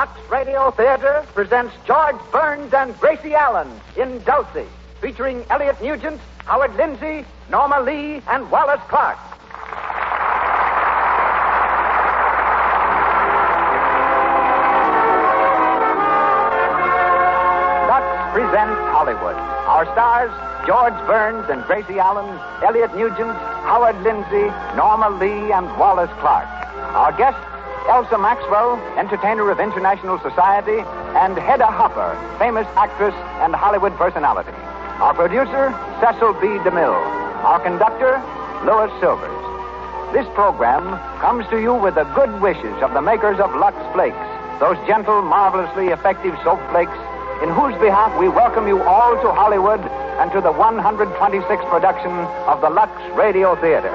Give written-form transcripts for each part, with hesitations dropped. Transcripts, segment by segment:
Lux Radio Theater presents George Burns and Gracie Allen in Dulcy, featuring Elliot Nugent, Howard Lindsay, Norma Lee, and Wallace Clark. Lux presents Hollywood. Our stars, George Burns and Gracie Allen, Elliot Nugent, Howard Lindsay, Norma Lee, and Wallace Clark. Our guests, Elsa Maxwell, entertainer of International Society, and Hedda Hopper, famous actress and Hollywood personality. Our producer, Cecil B. DeMille. Our conductor, Louis Silvers. This program comes to you with the good wishes of the makers of Lux Flakes, those gentle, marvelously effective soap flakes, in whose behalf we welcome you all to Hollywood and to the 126th production of the Lux Radio Theater.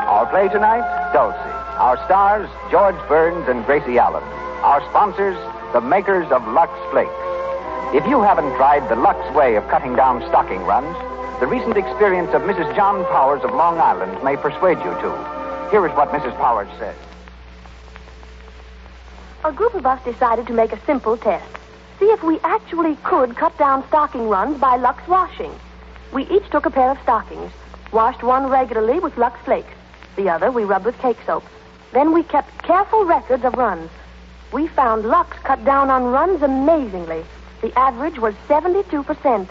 Our play tonight, Dulcy. Our stars, George Burns and Gracie Allen. Our sponsors, the makers of Lux Flakes. If you haven't tried the Lux way of cutting down stocking runs, the recent experience of Mrs. John Powers of Long Island may persuade you to. Here is what Mrs. Powers said. A group of us decided to make a simple test. See if we actually could cut down stocking runs by Lux washing. We each took a pair of stockings, washed one regularly with Lux Flakes. The other we rubbed with cake soap. Then we kept careful records of runs. We found Lux cut down on runs amazingly. The average was 72%.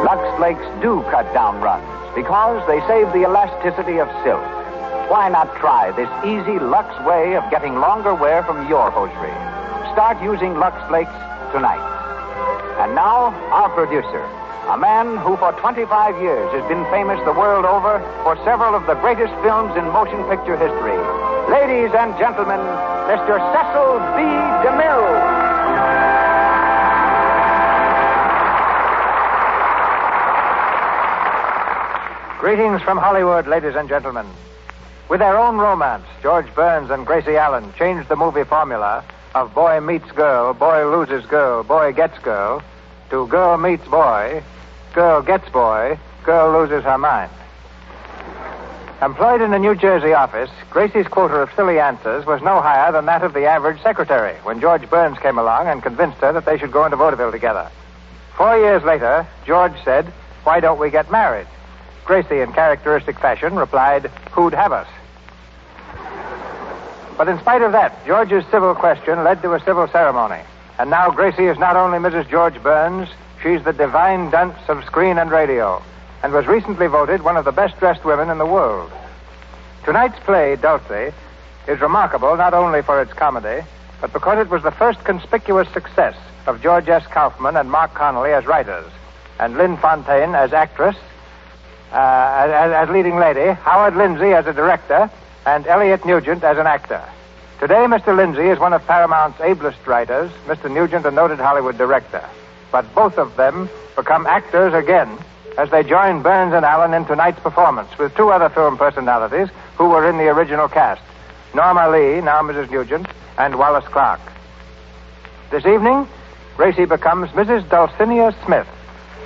Lux Flakes do cut down runs because they save the elasticity of silk. Why not try this easy Lux way of getting longer wear from your hosiery? Start using Lux Flakes tonight. And now, our producer, a man who for 25 years has been famous the world over for several of the greatest films in motion picture history. Ladies and gentlemen, Mr. Cecil B. DeMille. Greetings from Hollywood, ladies and gentlemen. With their own romance, George Burns and Gracie Allen changed the movie formula of boy meets girl, boy loses girl, boy gets girl, to girl meets boy, girl gets boy, girl loses her mind. Employed in a New Jersey office, Gracie's quota of silly answers was no higher than that of the average secretary when George Burns came along and convinced her that they should go into vaudeville together. 4 years later, George said, "Why don't we get married?" Gracie, in characteristic fashion, replied, "Who'd have us?" But in spite of that, George's civil question led to a civil ceremony. And now Gracie is not only Mrs. George Burns, she's the divine dunce of screen and radio, and was recently voted one of the best-dressed women in the world. Tonight's play, Dulcy, is remarkable not only for its comedy, but because it was the first conspicuous success of George S. Kaufman and Mark Connolly as writers, and Lynn Fontaine as actress, as leading lady, Howard Lindsay as a director, and Elliot Nugent as an actor. Today, Mr. Lindsay is one of Paramount's ablest writers, Mr. Nugent a noted Hollywood director. But both of them become actors again as they join Burns and Allen in tonight's performance with two other film personalities who were in the original cast, Norma Lee, now Mrs. Nugent, and Wallace Clark. This evening, Gracie becomes Mrs. Dulcinea Smith,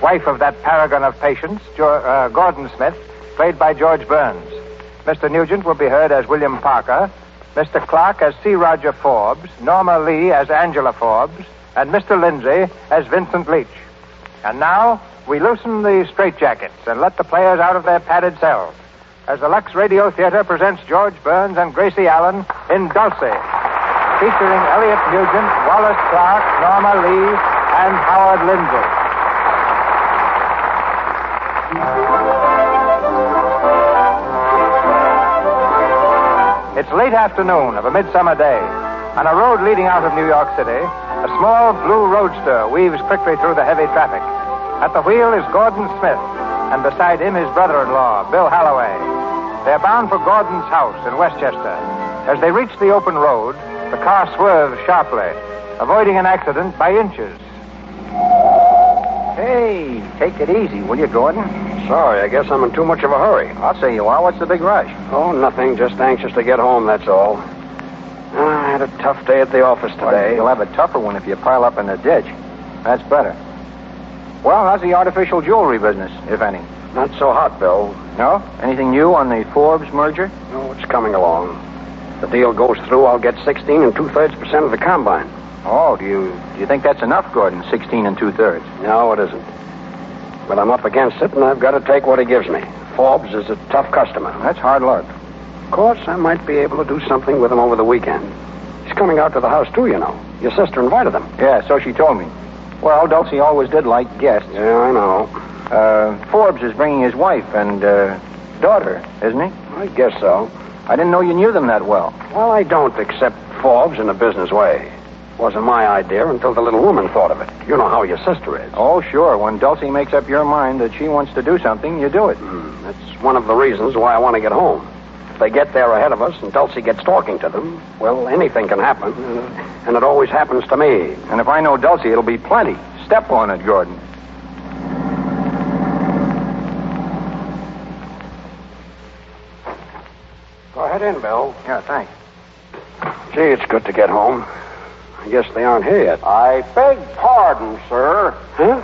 wife of that paragon of patience, Gordon Smith, played by George Burns. Mr. Nugent will be heard as William Parker, Mr. Clark as C. Roger Forbes, Norma Lee as Angela Forbes, and Mr. Lindsay as Vincent Leach. And now, we loosen the straitjackets and let the players out of their padded cells as the Lux Radio Theater presents George Burns and Gracie Allen in Dulcy, featuring Elliot Nugent, Wallace Clark, Norma Lee, and Howard Lindsay. It's late afternoon of a midsummer day. On a road leading out of New York City, a small blue roadster weaves quickly through the heavy traffic. At the wheel is Gordon Smith, and beside him his brother-in-law, Bill Holloway. They're bound for Gordon's house in Westchester. As they reach the open road, the car swerves sharply, avoiding an accident by inches. Hey, take it easy, will you, Gordon? Sorry, I guess I'm in too much of a hurry. I'll say you are. What's the big rush? Oh, nothing. Just anxious to get home, that's all. I had a tough day at the office today. Well, you'll have a tougher one if you pile up in the ditch. That's better. Well, how's the artificial jewelry business, if any? Not so hot, Bill. No? Anything new on the Forbes merger? No, it's coming along. If the deal goes through, I'll get 16 2/3% of the combine. Oh, do you think that's enough, Gordon? 16 2/3? No, it isn't. But I'm up against it, and I've got to take what he gives me. Forbes is a tough customer. That's hard luck. Of course, I might be able to do something with him over the weekend. He's coming out to the house, too, you know. Your sister invited him. Yeah, so she told me. Well, Dulcy always did like guests. Yeah, I know. Forbes is bringing his wife and daughter, isn't he? I guess so. I didn't know you knew them that well. Well, I don't accept Forbes in a business way. Wasn't my idea until the little woman thought of it. You know how your sister is. Oh, sure. When Dulcie makes up your mind that she wants to do something, you do it. That's one of the reasons why I want to get home. If they get there ahead of us and Dulcie gets talking to them, well, anything can happen. And it always happens to me. And if I know Dulcie, it'll be plenty. Step on it, Gordon. Go ahead in, Bill. Yeah, thanks. Gee, it's good to get home. I guess they aren't here yet. I beg pardon, sir. Huh?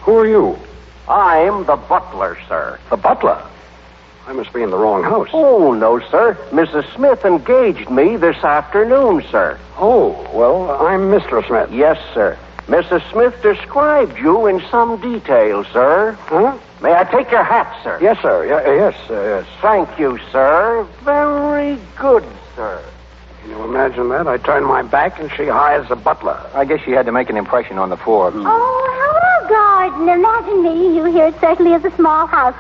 Who are you? I'm the butler, sir. The butler? I must be in the wrong house. Oh, no, sir. Mrs. Smith engaged me this afternoon, sir. Oh, well, I'm Mr. Smith. Yes, sir. Mrs. Smith described you in some detail, sir. Huh? May I take your hat, sir? Yes, sir. Yes. Thank you, sir. Very good, sir. Can you imagine that? I turn my back and she hires a butler. I guess she had to make an impression on the Forbes. Oh, hello, Gordon. Imagine meeting you here. It certainly is a small house.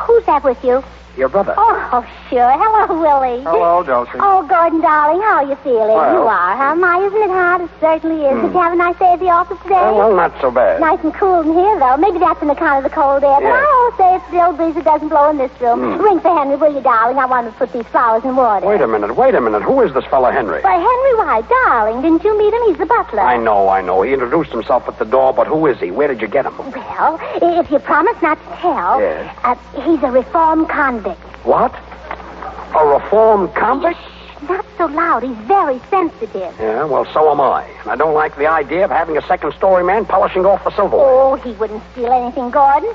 Who's that with you? Your brother. Oh, sure. Hello, Willie. Hello, Dulcie. Oh, Gordon, darling, how are you feeling? Well. You are, huh? My, isn't it hot? It certainly is. Did you have a nice day at the office today? Well, not so bad. Nice and cool in here, though. Maybe that's on account of the cold air. But Yeah. I always say it's the old breeze that doesn't blow in this room. Ring for Henry, will you, darling? I want to put these flowers in water. Wait a minute. Who is this fella, Henry? Why, Henry White, darling, didn't you meet him? He's the butler. I know. He introduced himself at the door, but who is he? Where did you get him? Well, if you promise not to tell, Yes. He's a reformed convict. What? A reformed convict? Not so loud. He's very sensitive. Yeah, well, so am I. And I don't like the idea of having a second-story man polishing off the silverware. Oh, he wouldn't steal anything, Gordon.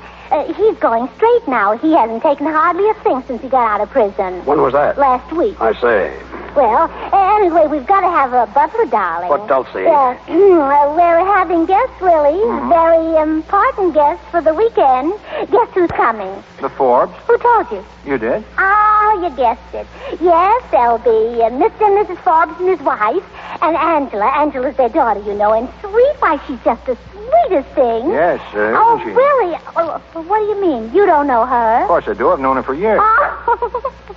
He's going straight now. He hasn't taken hardly a thing since he got out of prison. When was that? Last week. I say. Well, anyway, we've got to have a butler, darling. What, Dulcie? We're having guests, Willie. Very important guests for the weekend. Guess who's coming? The Forbes? Who told you? You did? Oh, you guessed it. Yes, there'll be Mr. and Mrs. Forbes and his wife, and Angela. Angela's their daughter, you know, and sweet. Why, she's just the sweetest thing. Yes, sir. Oh, Isn't she? really? Oh, what do you mean? You don't know her? Of course I do. I've known her for years.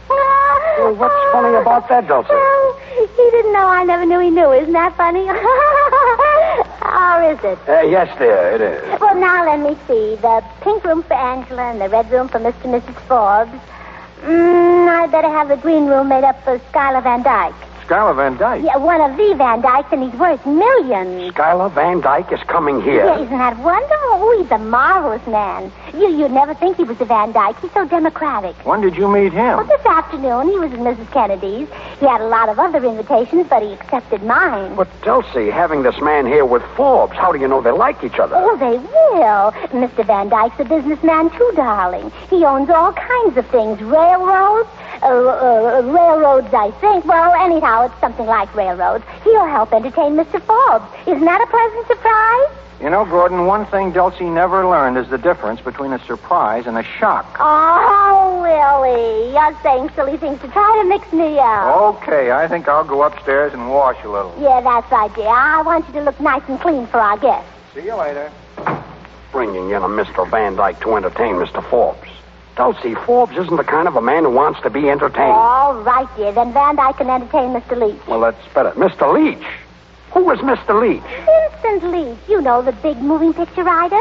Well, what's funny about that, Dulcie? Well, he didn't know I never knew he knew. Isn't that funny? Or is it? Yes, dear, it is. Well, now let me see. The pink room for Angela and the red room for Mr. and Mrs. Forbes. I'd better have the green room made up for Schuyler Van Dyke. Schuyler Van Dyke. Yeah, one of the Van Dykes, and he's worth millions. Schuyler Van Dyke is coming here. Yeah, isn't that wonderful? Oh, he's a marvelous man. You'd never think he was a Van Dyke. He's so democratic. When did you meet him? Well, this afternoon, he was at Mrs. Kennedy's. He had a lot of other invitations, but he accepted mine. But, Dulcie, having this man here with Forbes, how do you know they like each other? Oh, they will. Mr. Van Dyke's a businessman, too, darling. He owns all kinds of things. Railroads, I think. Well, anyhow, it's something like railroads. He'll help entertain Mr. Forbes. Isn't that a pleasant surprise? You know, Gordon, one thing Dulcie never learned is the difference between a surprise and a shock. Oh, Willie, you're saying silly things to try to mix me up. Okay, I think I'll go upstairs and wash a little. Yeah, that's right, dear. I want you to look nice and clean for our guests. See you later. Bringing in a Mr. Van Dyke to entertain Mr. Forbes. Dulcie, Forbes isn't the kind of a man who wants to be entertained. All right, dear. Then Van Dyke can entertain Mr. Leach. Well, that's better. Mr. Leach? Who is Mr. Leach? Vincent Leach. You know, the big moving picture writer?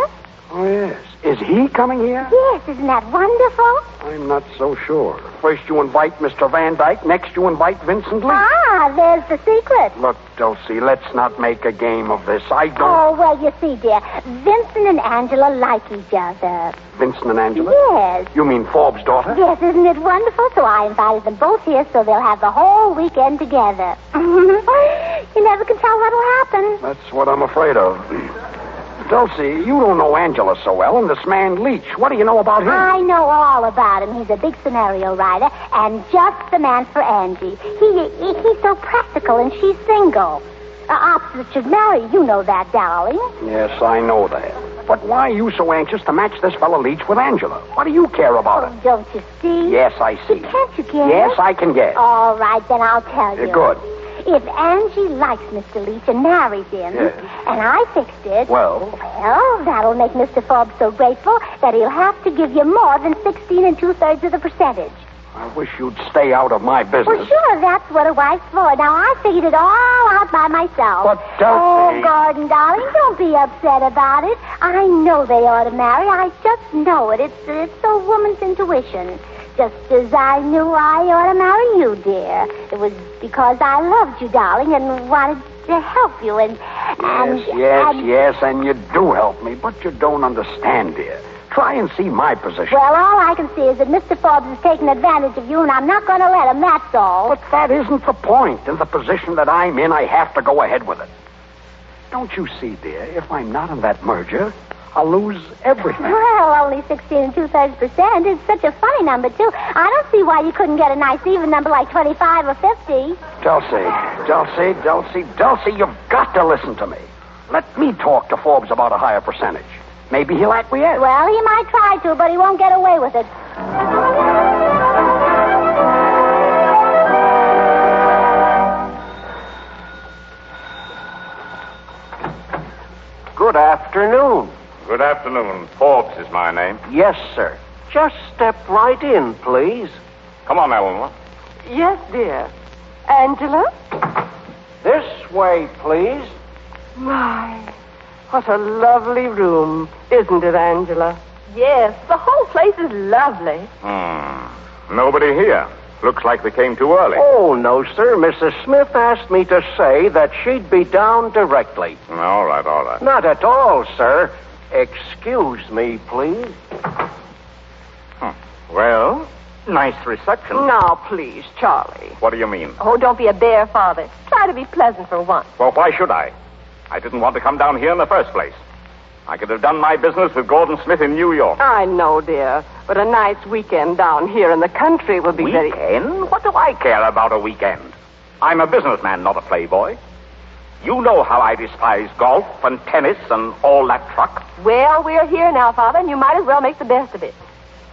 Oh, yes. Is he coming here? Yes, isn't that wonderful? I'm not so sure. First you invite Mr. Van Dyke, next you invite Vincent Leach. Ah, there's the secret. Look, Dulcie, let's not make a game of this. I don't... Oh, well, you see, dear, Vincent and Angela like each other. Vincent and Angela? Yes. You mean Forbes' daughter? Yes, isn't it wonderful? So I invited them both here so they'll have the whole weekend together. You never can tell what'll happen. That's what I'm afraid of. Dulcy, you don't know Angela so well, and this man Leach. What do you know about him? I know all about him. He's a big scenario writer and just the man for Angie. He's so practical, and she's single. Opposites should marry. You know that, darling. Yes, I know that. But why are you so anxious to match this fellow Leach with Angela? What do you care about it? Don't you see? Yes, I see. Can't you guess? Yes, I can guess. All right, then I'll tell you. Good. If Angie likes Mr. Leach and marries him, Yes. and I fixed it... Well, that'll make Mr. Forbes so grateful that he'll have to give you more than 16 2/3 of the percentage. I wish you'd stay out of my business. Well, sure, that's what a wife's for. Now, I figured it all out by myself. But, Dulcie... Oh, Gordon, darling, don't be upset about it. I know they ought to marry. I just know it. It's a woman's intuition. Just as I knew I ought to marry you, dear. It was because I loved you, darling, and wanted to help you, Yes, and you do help me, but you don't understand, dear. Try and see my position. Well, all I can see is that Mr. Forbes is taking advantage of you, and I'm not going to let him, that's all. But that isn't the point. In the position that I'm in, I have to go ahead with it. Don't you see, dear, if I'm not in that merger, I'll lose everything. Well, only 16 2/3%. It's such a funny number, too. I don't see why you couldn't get a nice even number like 25 or 50. Dulcie, you've got to listen to me. Let me talk to Forbes about a higher percentage. Maybe he'll acquiesce. Well, he might try to, but he won't get away with it. Good afternoon. Good afternoon. Forbes is my name. Yes, sir. Just step right in, please. Come on, Eleanor. Yes, dear. Angela? This way, please. My, what a lovely room, isn't it, Angela? Yes, the whole place is lovely. Nobody here. Looks like they came too early. Oh, no, sir. Mrs. Smith asked me to say that she'd be down directly. All right. Not at all, sir. Excuse me, please. Well, nice reception. Now, please, Charlie. What do you mean? Oh, don't be a bear, Father. Try to be pleasant for once. Well, why should I? I didn't want to come down here in the first place. I could have done my business with Gordon Smith in New York. I know, dear, but a nice weekend down here in the country would be very... Weekend? What do I care about a weekend? I'm a businessman, not a playboy. You know how I despise golf and tennis and all that truck. Well, we're here now, Father, and you might as well make the best of it.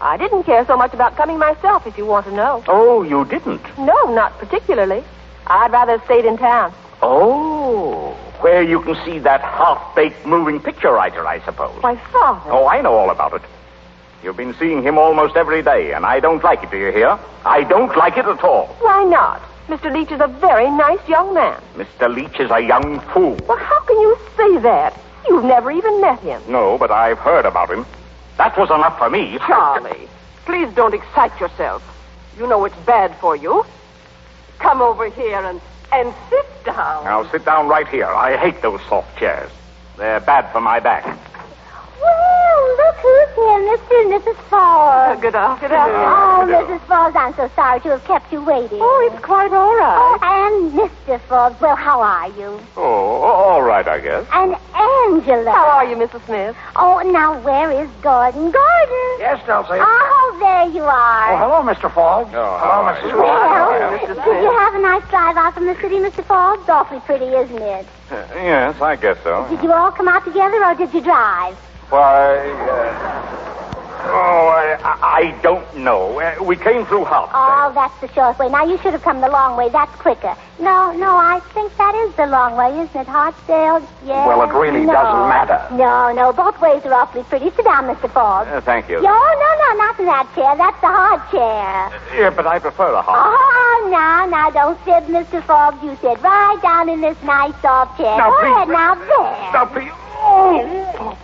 I didn't care so much about coming myself, if you want to know. Oh, you didn't? No, not particularly. I'd rather have stayed in town. Oh, where you can see that half-baked moving picture writer, I suppose. Why, Father... Oh, I know all about it. You've been seeing him almost every day, and I don't like it, do you hear? I don't like it at all. Why not? Mr. Leach is a very nice young man. Mr. Leach is a young fool. Well, how can you say that? You've never even met him. No, but I've heard about him. That was enough for me. Charlie, please don't excite yourself. You know it's bad for you. Come over here and sit down. I'll sit down right here. I hate those soft chairs. They're bad for my back. Well, look who's here, Mr. and Mrs. Forbes. Good afternoon. Oh, Mrs. Forbes, I'm so sorry to have kept you waiting. Oh, it's quite all Oh, right. and Mr. Forbes, well, how are you? Oh, all right, I guess. And Angela. How are you, Mrs. Smith? Oh, now where is Gordon? Gordon! Yes, Dulcie. Oh, there you are. Oh, hello, Mr. Forbes. Oh, hello, how Mrs. Well, Forbes. did you have a nice drive out from the city, Mr. Forbes? Awfully pretty, isn't it? Yes, I guess so. Did you all come out together, or did you drive? I don't know. We came through House. Oh, that's the short way. Now, you should have come the long way. That's quicker. No, I think that is the long way, isn't it, Hartsdale? Yes. Well, it really doesn't matter. No, both ways are awfully pretty. Sit down, Mr. Forbes. Thank you. No, not in that chair. That's the hard chair. Yeah, but I prefer a hard. Oh, now, don't sit, Mr. Forbes. You sit right down in this nice soft chair. Now, Go please, ahead, now, there. Now, please. Oh!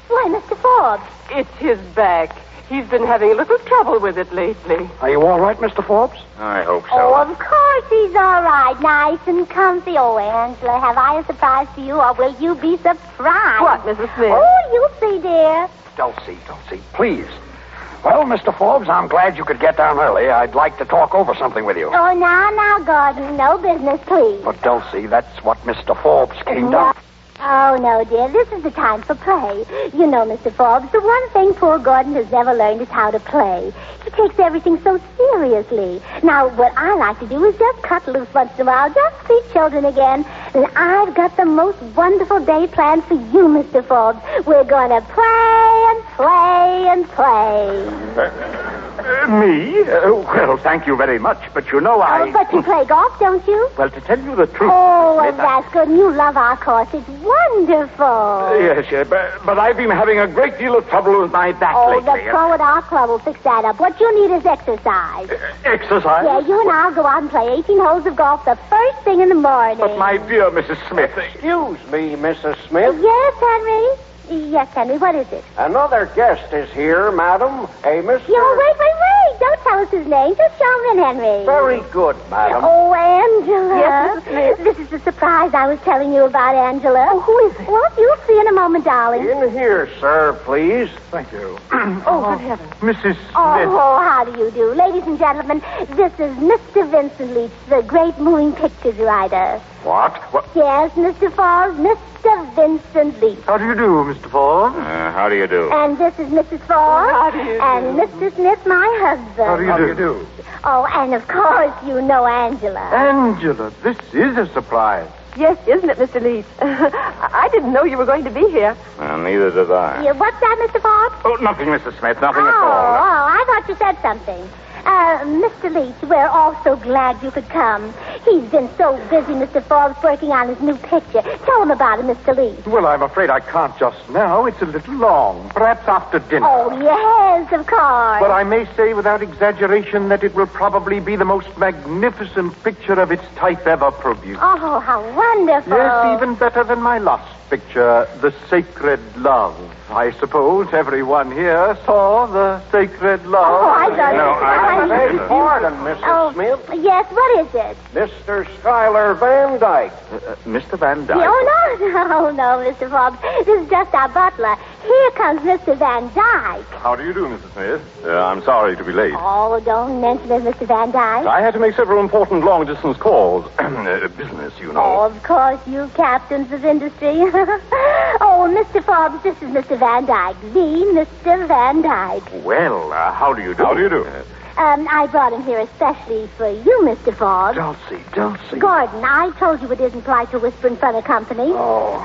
Why, Mr. Forbes? It's his back. He's been having a little trouble with it lately. Are you all right, Mr. Forbes? I hope so. Oh, of course he's all right. Nice and comfy. Oh, Angela, have I a surprise for you, or will you be surprised? What, Mrs. Smith? Oh, you'll see, dear. Dulcie, please. Well, Mr. Forbes, I'm glad you could get down early. I'd like to talk over something with you. Oh, now, Gordon, no business, please. But, Dulcie, that's what Mr. Forbes came down. Oh, no, dear. This is the time for play. You know, Mr. Forbes, the one thing poor Gordon has never learned is how to play. He takes everything so seriously. Now, what I like to do is just cut loose once in a while, just sweet children again. And I've got the most wonderful day planned for you, Mr. Forbes. We're going to play and play and play. Me? Well, thank you very much, but you know Oh, but you play golf, don't you? Well, to tell you the truth... Oh, Smith, that's good. And you love our course. It's wonderful. Yes, but I've been having a great deal of trouble with my back Oh, lately. the pro at our club will fix that up. What you need is exercise. Exercise? Yeah, you and I'll go out and play 18 holes of golf the first thing in the morning. But my dear Mrs. Smith... Excuse me, Mrs. Smith. Yes, Henry? Yes, Henry, what is it? Another guest is here, madam. A Mr. Wait. Don't tell us his name. Just show him in, Henry. Very good, madam. Oh, Angela. Yes, Mrs. Smith? This is the surprise I was telling you about, Angela. Oh, who is it? Well, you'll see in a moment, darling. In here, sir, please. Thank you. Oh, good heavens. Mrs. Smith. Oh, how do you do? Ladies and gentlemen, this is Mr. Vincent Leach, the great moving pictures writer. What? Yes, Mr. Forbes, Mr. Vincent Leach. How do you do, Mr. Forbes? How do you do? And this is Mrs. Forbes. How do you do? And Mr. Smith, my husband. How do you do? Oh, and of course you know Angela. Angela, this is a surprise. Yes, isn't it, Mr. Leach? I didn't know you were going to be here. Neither did I. Yeah, what's that, Mr. Forbes? Oh, nothing, Mrs. Smith, nothing Oh, at all. I thought you said something. Mr. Leach, we're all so glad you could come. He's been so busy, Mr. Forbes, working on his new picture. Tell him about it, Mr. Leach. Well, I'm afraid I can't just now. It's a little long. Perhaps after dinner. Oh, yes, of course. But I may say without exaggeration that it will probably be the most magnificent picture of its type ever produced. Oh, how wonderful. Yes, even better than my last picture, The Sacred Love. I suppose everyone here saw The Sacred Love. Oh, I don't No, I Beg pardon, Mrs. Smith. Yes, what is it? Mr. Schuyler Van Dyke. Mr. Van Dyke. No, Mr. Forbes. This is just our butler. Here comes Mr. Van Dyke. How do you do, Mrs. Smith? I'm sorry to be late. Oh, don't mention it, Mr. Van Dyke. I had to make several important long-distance calls. Business, you Oh, know. of course, you captains of industry. Oh, Mr. Forbes, this is Mr. Van Dyke. The Mr. Van Dyke. Well, how do you do? How do you do? I brought him here especially for you, Mr. Forbes. Dulcy. Gordon, I told you it isn't polite to whisper in front of company. Oh.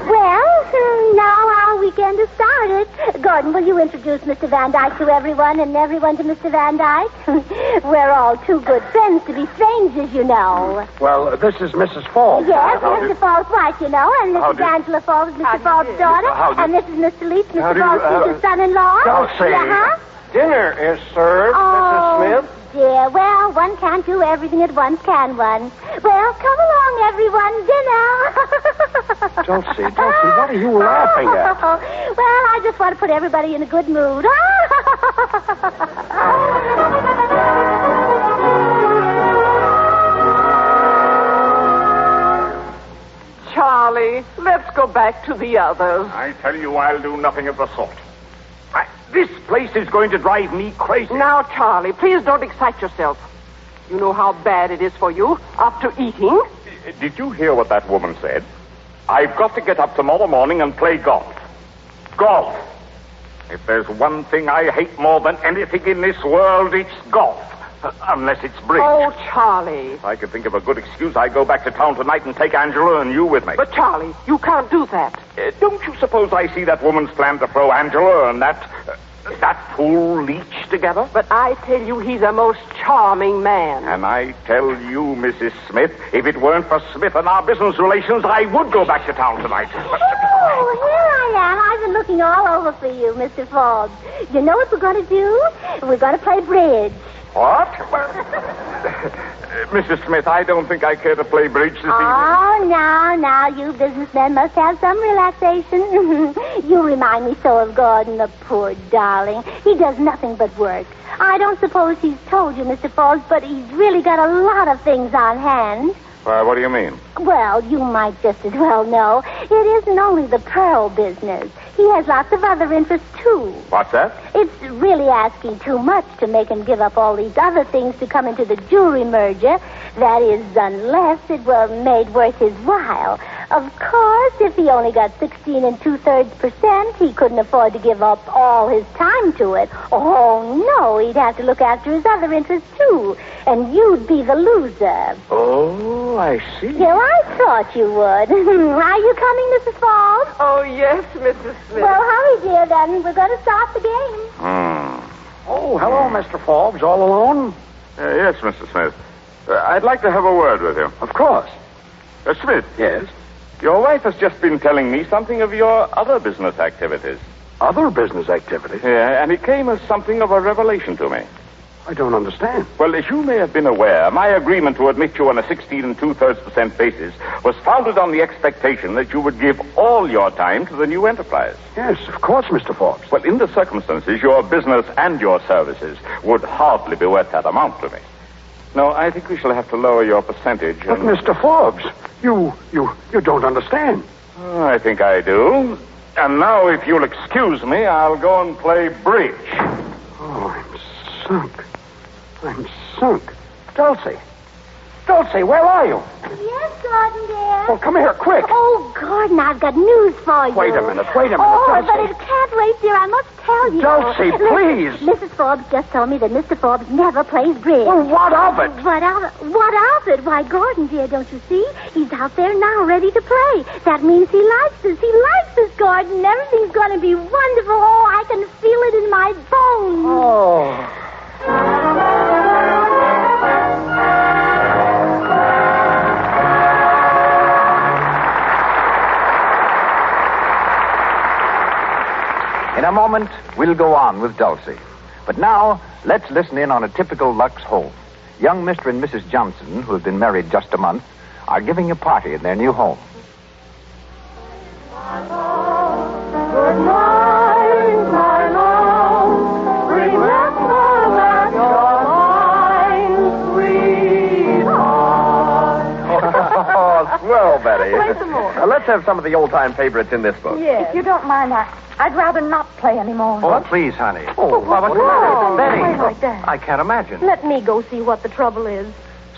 Well, now our weekend has started. Gordon, will you introduce Mr. Van Dyke to everyone and everyone to Mr. Van Dyke? We're all too good friends to be strangers, you know. Well, this is Mrs. Forbes. Yes, Mr. Forbes' wife, you know, and How Mrs. do- Angela Forbes, Mr. Forbes' daughter, and this is Mr. Leach, How Mr. do you- Forbes' future son-in-law. Dulcy. Uh-huh. Dinner is served, Mrs. Smith. Dear, well, one can't do everything at once, can one? Well, come along, everyone. Dinner. Dulcy, what are you laughing at? Well, I just want to put everybody in a good mood. Charlie, let's go back to the others. I tell you, I'll do nothing of the sort. This place is going to drive me crazy. Now, Charlie, please don't excite yourself. You know how bad it is for you after eating. Did you hear what that woman said? I've got to get up tomorrow morning and play golf. Golf. If there's one thing I hate more than anything in this world, it's golf. Unless it's bridge. Oh, Charlie. If I could think of a good excuse, I'd go back to town tonight and take Angela and you with me. But, Charlie, you can't do that. Don't you suppose I see that woman's plan to throw Angela and that fool Leach together? But I tell you, he's a most charming man. And I tell you, Mrs. Smith, if it weren't for Smith and our business relations, I would go back to town tonight. Oh, here I am. I've been looking all over for you, Mr. Forbes. You know what we're going to do? We're going to play bridge. What? Mrs. Smith, I don't think I care to play bridge this evening. Oh, now, you businessmen must have some relaxation. You remind me so of Gordon, the poor darling. He does nothing but work. I don't suppose he's told you, Mr. Forbes, but he's really got a lot of things on hand. What do you mean? Well, you might just as well know. It isn't only the pearl business. He has lots of other interests, too. What's that? It's really asking too much to make him give up all these other things to come into the jewelry merger. That is, unless it were made worth his while. Of course, if he only got 16 2/3%, he couldn't afford to give up all his time to it. Oh, no, he'd have to look after his other interests, too. And you'd be the loser. Oh, I see. Yeah, I thought you would. Are you coming, Mrs. Falls? Oh, yes, Mrs. Smith. Well, hurry, dear, then. We're going to start the game. Oh, hello, Mr. Forbes. All alone? Yes, Mr. Smith. I'd like to have a word with you. Of course. Smith. Yes? Your wife has just been telling me something of your other business activities. Other business activities? Yeah, and it came as something of a revelation to me. I don't understand. Well, as you may have been aware, my agreement to admit you on a 16 2/3% basis was founded on the expectation that you would give all your time to the new enterprise. Yes, of course, Mr. Forbes. Well, in the circumstances, your business and your services would hardly be worth that amount to me. No, I think we shall have to lower your percentage. But, Mr. Forbes, you don't understand. Oh, I think I do. And now, if you'll excuse me, I'll go and play bridge. Oh, I'm sunk. I'm sunk. Dulcy. Dulcy, where are you? Yes, Gordon, dear. Oh, come here, quick. Oh, Gordon, I've got news for you. Wait a minute, Oh, Dulcy. but it can't wait, dear. I must tell you. Dulcie, please. Mrs. Forbes just told me that Mr. Forbes never plays bridge. Well, what of it? What of it? Why, Gordon, dear, don't you see? He's out there now, ready to play. That means he likes us. He likes us, Gordon. Everything's going to be wonderful. Oh, I can feel it in my bones. Oh. In a moment, we'll go on with Dulcy. But now, let's listen in on a typical Lux home. Young Mr. and Mrs. Johnson, who have been married just a month, are giving a party in their new home. Good night, my love. Remember that you're mine, sweetheart. Oh, swell, Betty. Play some more. Let's have some of the old-time favorites in this book. Yes. If you don't mind, I'd rather not play anymore. Oh, please, honey. Oh, what's the wrong? matter? Play Betty. like that. I can't imagine. Let me go see what the trouble is.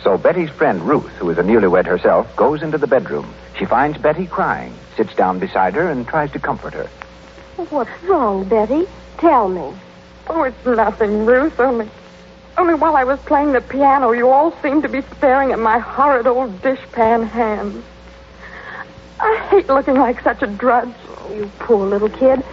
So Betty's friend Ruth, who is a newlywed herself, goes into the bedroom. She finds Betty crying, sits down beside her, and tries to comfort her. What's wrong, Betty? Tell me. Oh, it's nothing, Ruth. Only while I was playing the piano, you all seemed to be staring at my horrid old dishpan hands. I hate looking like such a drudge. You poor little kid.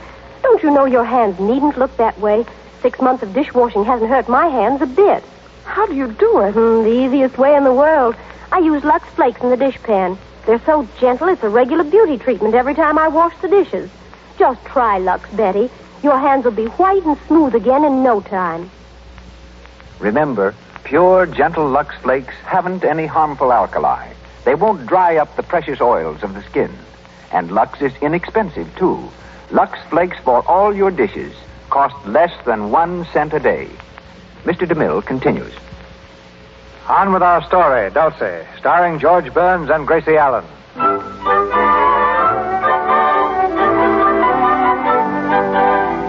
Don't you know your hands needn't look that way? 6 months of dishwashing hasn't hurt my hands a bit. How do you do it? The easiest way in the world. I use Lux Flakes in the dishpan. They're so gentle, it's a regular beauty treatment every time I wash the dishes. Just try Lux, Betty. Your hands will be white and smooth again in no time. Remember, pure, gentle Lux Flakes haven't any harmful alkali. They won't dry up the precious oils of the skin. And Lux is inexpensive, too. Lux Flakes for all your dishes cost less than 1 cent a day. Mr. DeMille continues. On with our story, Dulcy, starring George Burns and Gracie Allen.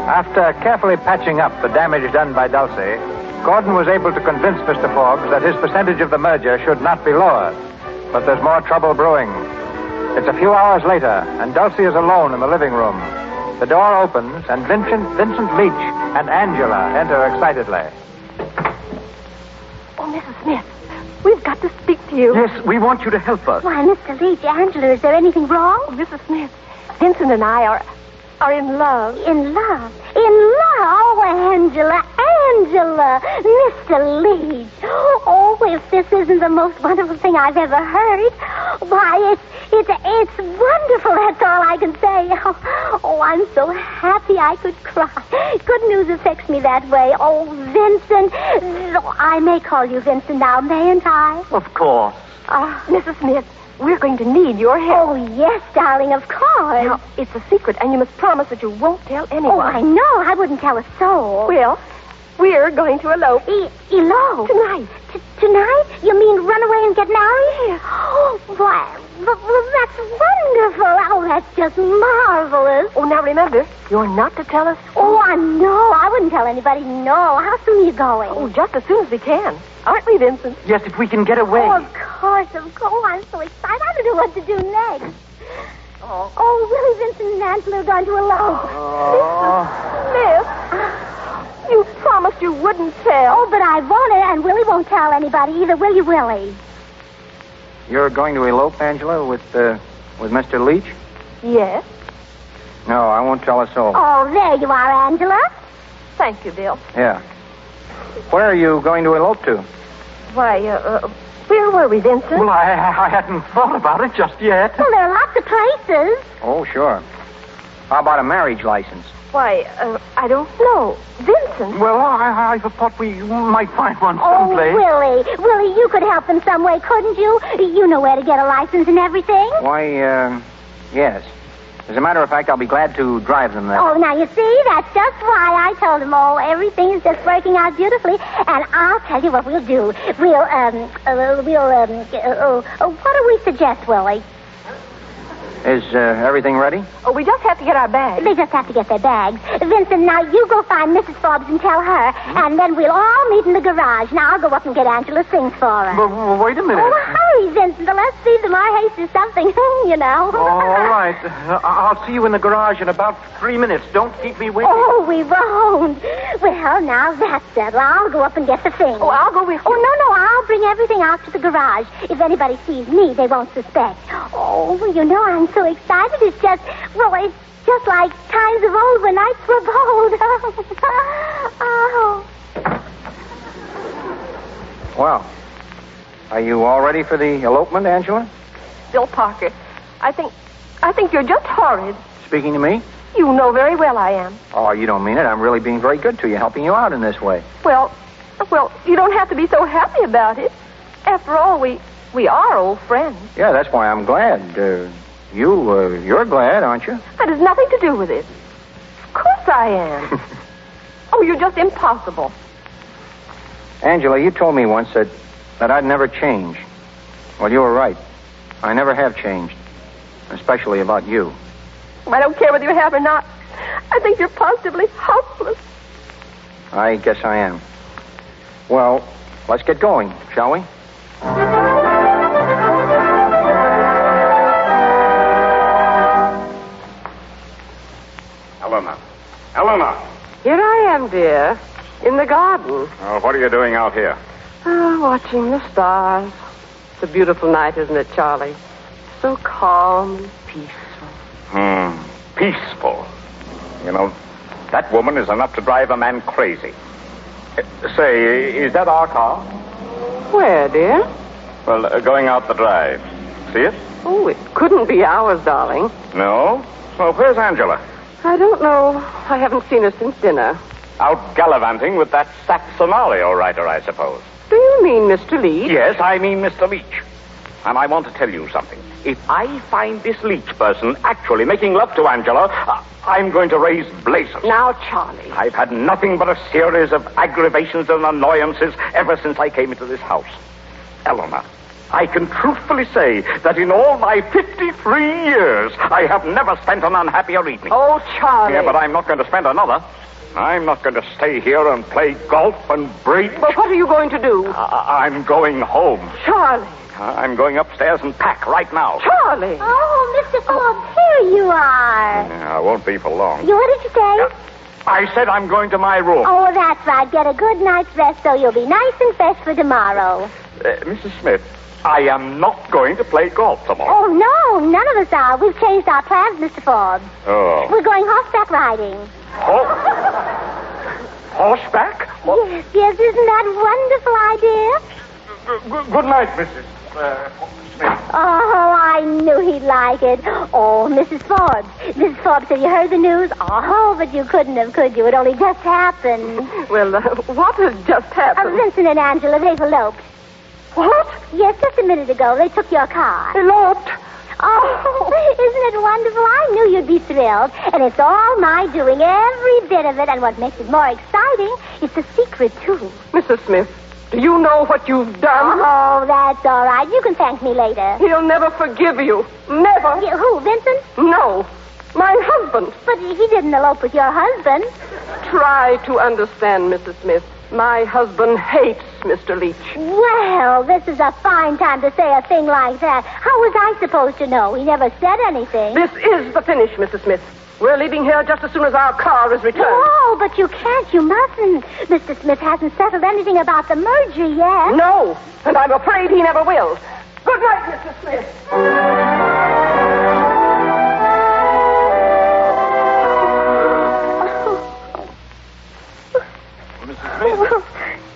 After carefully patching up the damage done by Dulcy, Gordon was able to convince Mr. Forbes that his percentage of the merger should not be lowered. But there's more trouble brewing. It's a few hours later, and Dulcie is alone in the living room. The door opens, and Vincent Leach and Angela enter excitedly. Oh, Mrs. Smith, we've got to speak to you. Yes, we want you to help us. Why, Mr. Leach, Angela, is there anything wrong? Oh, Mrs. Smith, Vincent and I are in love. In love? Oh, Angela, Mr. Leach. Oh, if this isn't the most wonderful thing I've ever heard. Why, it's wonderful, that's all I can say. Oh, I'm so happy I could cry. Good news affects me that way. Oh, Vincent. I may call you Vincent now, mayn't I? Of course. Mrs. Smith, we're going to need your help. Oh, yes, darling, of course. Now, it's a secret, and you must promise that you won't tell anyone. Oh, I know. I wouldn't tell a soul. Well, we're going to elope. Elope? Tonight. Tonight? You mean run away and get married? Oh, Well, that's wonderful. Oh, that's just marvelous. Oh, now remember, you're not to tell us. Oh, I know. I wouldn't tell anybody, no. How soon are you going? Oh, just as soon as we can. Aren't we, Vincent? Yes, if we can get away. Oh, of course. Oh, I'm so excited. I don't know what to do next. Oh, Willie, Vincent, and Angela are going to elope. Smith, you promised you wouldn't tell. Oh, but I won't, and Willie won't tell anybody either, will you, Willie? You're going to elope, Angela, with Mr. Leach? Yes. No, I won't tell a soul. Oh, there you are, Angela. Thank you, Bill. Yeah. Where are you going to elope to? Why, where were we, Vincent? Well, I hadn't thought about it just yet. Well, there are lots of places. Oh, sure. How about a marriage license? Why, I don't know. Vincent? Well, I thought we might find one Oh, someplace. Willie, you could help them some way, couldn't you? You know where to get a license and everything. Why, yes. As a matter of fact, I'll be glad to drive them there. Oh, now you see, that's just why I told them. Oh, everything's just working out beautifully, and I'll tell you what we'll do. What do we suggest, Willie? Is everything ready? Oh, we just have to get our bags. They just have to get their bags. Vincent, now you go find Mrs. Forbes and tell her, and then we'll all meet in the garage. Now I'll go up and get Angela's things for her. But wait a minute. Oh, hurry, Vincent. The less speed, the more haste or something, you know. All right. I'll see you in the garage in about 3 minutes. Don't keep me waiting. Oh, we won't. Well, now that's settled. I'll go up and get the things. Oh, I'll go with you. Oh, no, I'll bring everything out to the garage. If anybody sees me, they won't suspect. Oh, well, you know, I'm so excited. It's just like times of old when nights were bold. Oh. Well, are you all ready for the elopement, Angela? Bill Parker, I think you're just horrid. Speaking to me? You know very well I am. Oh, you don't mean it. I'm really being very good to you, helping you out in this way. Well, you don't have to be so happy about it. After all, we are old friends. Yeah, that's why I'm glad. You're glad, aren't you? That has nothing to do with it. Of course I am. Oh, you're just impossible. Angela, you told me once that I'd never change. Well, you were right. I never have changed, especially about you. I don't care whether you have or not. I think you're positively hopeless. I guess I am. Well, let's get going, shall we? Helena. Here I am, dear, in the garden. Oh, what are you doing out here? Watching the stars. It's a beautiful night, isn't it, Charlie? So calm and peaceful. Peaceful. You know, that woman is enough to drive a man crazy. Say, is that our car? Where, dear? Well, going out the drive. See it? Oh, it couldn't be ours, darling. No? Well, where's Angela? I don't know. I haven't seen her since dinner. Out gallivanting with that Saxonario writer, I suppose. Do you mean Mr. Leach? Yes, I mean Mr. Leach. And I want to tell you something. If I find this Leach person actually making love to Angela, I'm going to raise blazes. Now, Charlie. I've had nothing but a series of aggravations and annoyances ever since I came into this house. Eleanor, I can truthfully say that in all my 53 years, I have never spent an unhappier evening. Oh, Charlie. Yeah, but I'm not going to spend another. I'm not going to stay here and play golf and bridge. But what are you going to do? I'm going home. Charlie. I'm going upstairs and pack right now. Charlie. Oh, Mr. Forbes, here you are. Yeah, I won't be for long. What did you say? I said I'm going to my room. Oh, that's right. Get a good night's rest so you'll be nice and fresh for tomorrow. Mrs. Smith, I am not going to play golf tomorrow. Oh, no, none of us are. We've changed our plans, Mr. Forbes. Oh. We're going horseback riding. Horseback? Yes, isn't that wonderful idea? Good night, Mrs. Smith. Oh, I knew he'd like it. Oh, Mrs. Forbes. Mrs. Forbes, have you heard the news? Oh, but you couldn't have, could you? It only just happened. Well, what has just happened? Vincent and Angela, they've eloped. What? Yes, just a minute ago. They took your car. Eloped? Oh, isn't it wonderful? I knew you'd be thrilled. And it's all my doing, every bit of it. And what makes it more exciting, it's a secret, too. Mrs. Smith, Do you know what you've done? Oh, that's all right. You can thank me later. He'll never forgive you. Never. Who, Vincent? No. My husband. But he didn't elope with your husband. Try to understand, Mrs. Smith. My husband hates Mr. Leach. Well, this is a fine time to say a thing like that. How was I supposed to know? He never said anything. This is the finish, Mrs. Smith. We're leaving here just as soon as our car is returned. No, but you can't. You mustn't. Mr. Smith hasn't settled anything about the merger yet. No, and I'm afraid he never will. Good night, Mrs. Smith.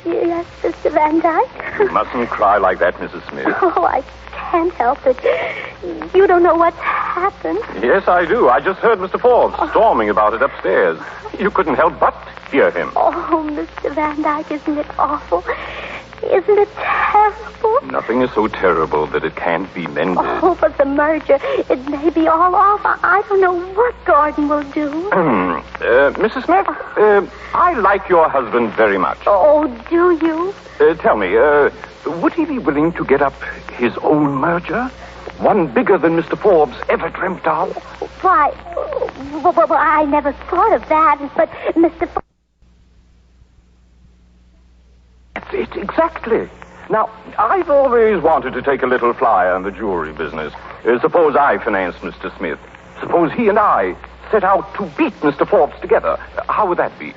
Yes, Mr. Van Dyke? You mustn't cry like that, Mrs. Smith. Oh, I can't help it. You don't know what's happened. Yes, I do. I just heard Mr. Forbes storming about it upstairs. You couldn't help but hear him. Oh, Mr. Van Dyke, isn't it awful? Isn't it terrible? Nothing is so terrible that it can't be mended. Oh, but the merger, it may be all off. I don't know what Gordon will do. Mrs. Smith, I like your husband very much. Oh, do you? Tell me, would he be willing to get up his own merger? One bigger than Mr. Forbes ever dreamt of? Why, well, I never thought of that, but Mr. Forbes... It's exactly. Now, I've always wanted to take a little flyer in the jewelry business. Suppose I financed Mr. Smith. Suppose he and I set out to beat Mr. Forbes together. How would that be?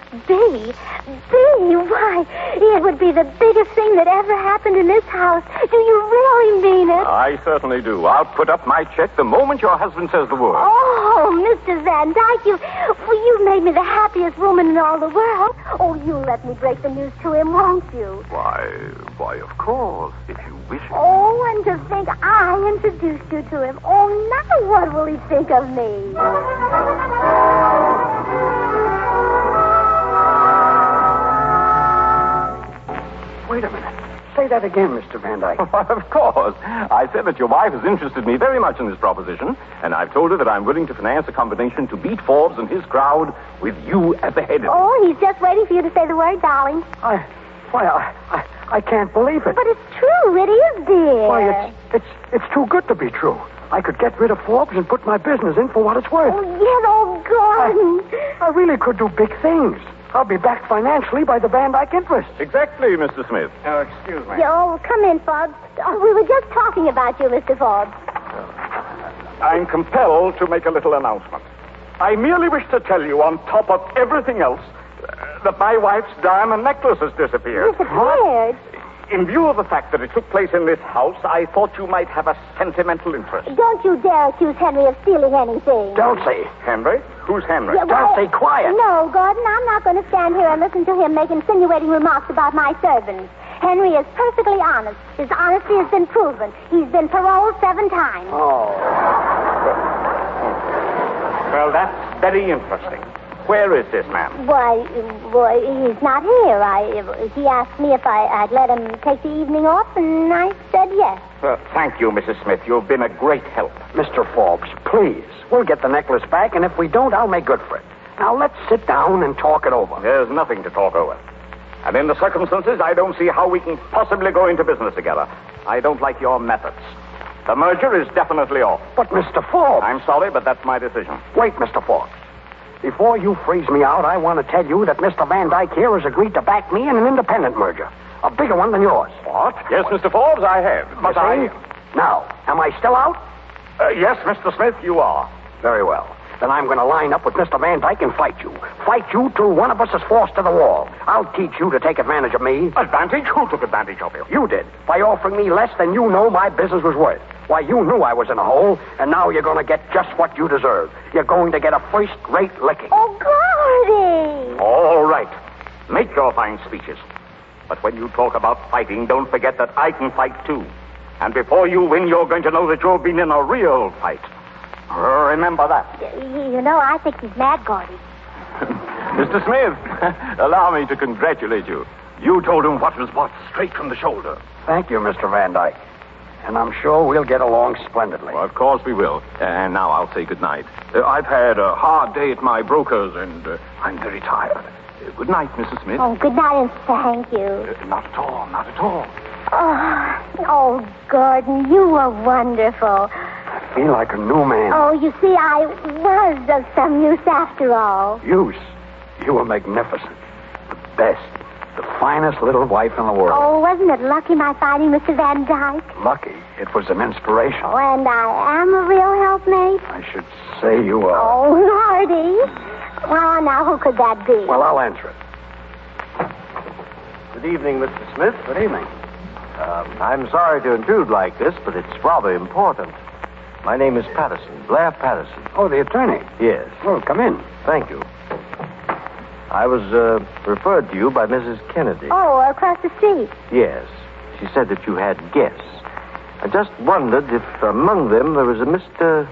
Why, it would be the biggest thing that ever happened in this house. Do you really mean it? I certainly do. I'll put up my check the moment your husband says the word. Oh, Mr. Van Dyke, you've made me the happiest woman in all the world. Oh, you'll let me break the news to him, won't you? Why, of course, if you wish. Oh, and to think I introduced you to him. Oh, now what will he think of me? Wait a minute. Say that again, Mr. Van Dyke. Of course. I said that your wife has interested me very much in this proposition, and I've told her that I'm willing to finance a combination to beat Forbes and his crowd with you at the head of it. Oh, he's just waiting for you to say the word, darling. I can't believe it. But it's true. It is, dear. Why, it's too good to be true. I could get rid of Forbes and put my business in for what it's worth. Oh, yes, oh, Gordon. I really could do big things. I'll be backed financially by the Van Dyke interest. Exactly, Mr. Smith. Excuse me. Oh, come in, Forbes. Oh, we were just talking about you, Mr. Forbes. I'm compelled to make a little announcement. I merely wish to tell you, on top of everything else, that my wife's diamond necklace has disappeared. Disappeared? In view of the fact that it took place in this house, I thought you might have a sentimental interest. Don't you dare accuse Henry of stealing anything. Dulcy. Henry? Who's Henry? Yeah, well, Dulcy, quiet. No, Gordon, I'm not going to stand here and listen to him make insinuating remarks about my servants. Henry is perfectly honest. His honesty has been proven. He's been paroled 7 times. Oh. Well, that's very interesting. Where is this man? Why, he's not here. He asked me if I'd let him take the evening off, and I said yes. Thank you, Mrs. Smith. You've been a great help. Mr. Forbes, please. We'll get the necklace back, and if we don't, I'll make good for it. Now, let's sit down and talk it over. There's nothing to talk over. And in the circumstances, I don't see how we can possibly go into business together. I don't like your methods. The merger is definitely off. But, Mr. Forbes... I'm sorry, but that's my decision. Wait, Mr. Forbes. Before you freeze me out, I want to tell you that Mr. Van Dyke here has agreed to back me in an independent merger. A bigger one than yours. What? Yes, Mr. Forbes, I have. But Now, am I still out? Yes, Mr. Smith, you are. Very well. Then I'm going to line up with Mr. Van Dyke and fight you. Fight you till one of us is forced to the wall. I'll teach you to take advantage of me. Advantage? Who took advantage of you? You did, by offering me less than you know my business was worth. Why, you knew I was in a hole, and now you're going to get just what you deserve. You're going to get a first-rate licking. Oh, Gordy! All right. Make your fine speeches. But when you talk about fighting, don't forget that I can fight, too. And before you win, you're going to know that you've been in a real fight. Remember that. You know, I think he's mad, Gordy. Mr. Smith, allow me to congratulate you. You told him what was what, straight from the shoulder. Thank you, Mr. Van Dyke. And I'm sure we'll get along splendidly. Well, of course we will. And now I'll say good night. I've had a hard day at my broker's, and I'm very tired. Good night, Mrs. Smith. Oh, good night and thank you. Not at all, not at all. Oh, Gordon, you were wonderful. I feel like a new man. Oh, you see, I was of some use after all. Use. You were magnificent. The best. The finest little wife in the world. Oh, wasn't it lucky my finding Mr. Van Dyke? Lucky. It was an inspiration. Oh, and I am a real helpmate? I should say you are. Oh, Lordy. Well, now, who could that be? Well, I'll answer it. Good evening, Mr. Smith. Good evening. I'm sorry to intrude like this, but it's rather important. My name is Patterson, Blair Patterson. Oh, the attorney. Yes. Well, come in. Thank you. I was referred to you by Mrs. Kennedy. Oh, across the street. Yes. She said that you had guests. I just wondered if among them there was a Mr.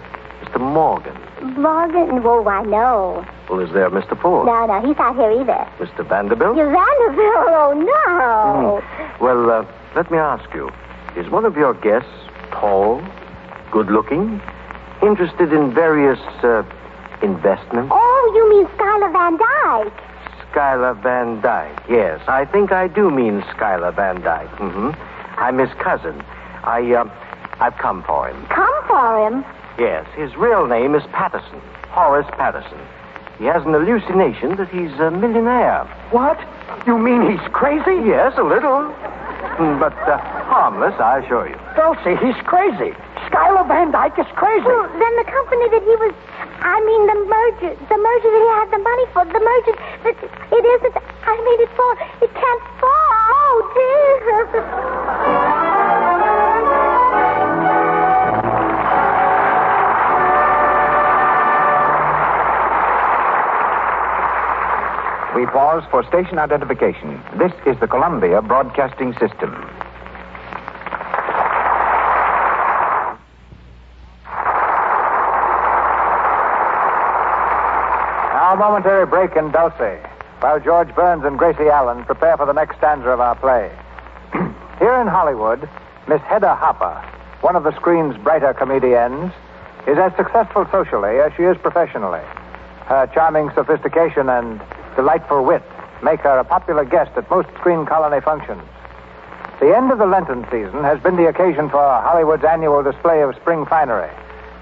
Morgan. Morgan? Oh, I know. Well, is there Mr. Ford? No, he's not here either. Mr. Vanderbilt? You Vanderbilt? Oh, no. Well, let me ask you. Is one of your guests tall, good-looking, interested in various investments? Oh, you mean Schuyler Van Dyke? Schuyler Van Dyke, yes. I think I do mean Schuyler Van Dyke. I'm his cousin. I've come for him. Come for him? Yes, his real name is Patterson, Horace Patterson. He has an hallucination that he's a millionaire. What? You mean he's crazy? Yes, a little. But harmless, I assure you. Dulcie, he's crazy. Schuyler Van Dyke is crazy. Well, then the company that he was... the merger that he had the money for, the merger that it isn't... it fall. It can't fall. Oh, dear. We pause for station identification. This is the Columbia Broadcasting System. Now, a momentary break in Dulcy, while George Burns and Gracie Allen prepare for the next stanza of our play. Here in Hollywood, Miss Hedda Hopper, one of the screen's brighter comedians, is as successful socially as she is professionally. Her charming sophistication and delightful wit make her a popular guest at most screen colony functions. The end of the Lenten season has been the occasion for Hollywood's annual display of spring finery,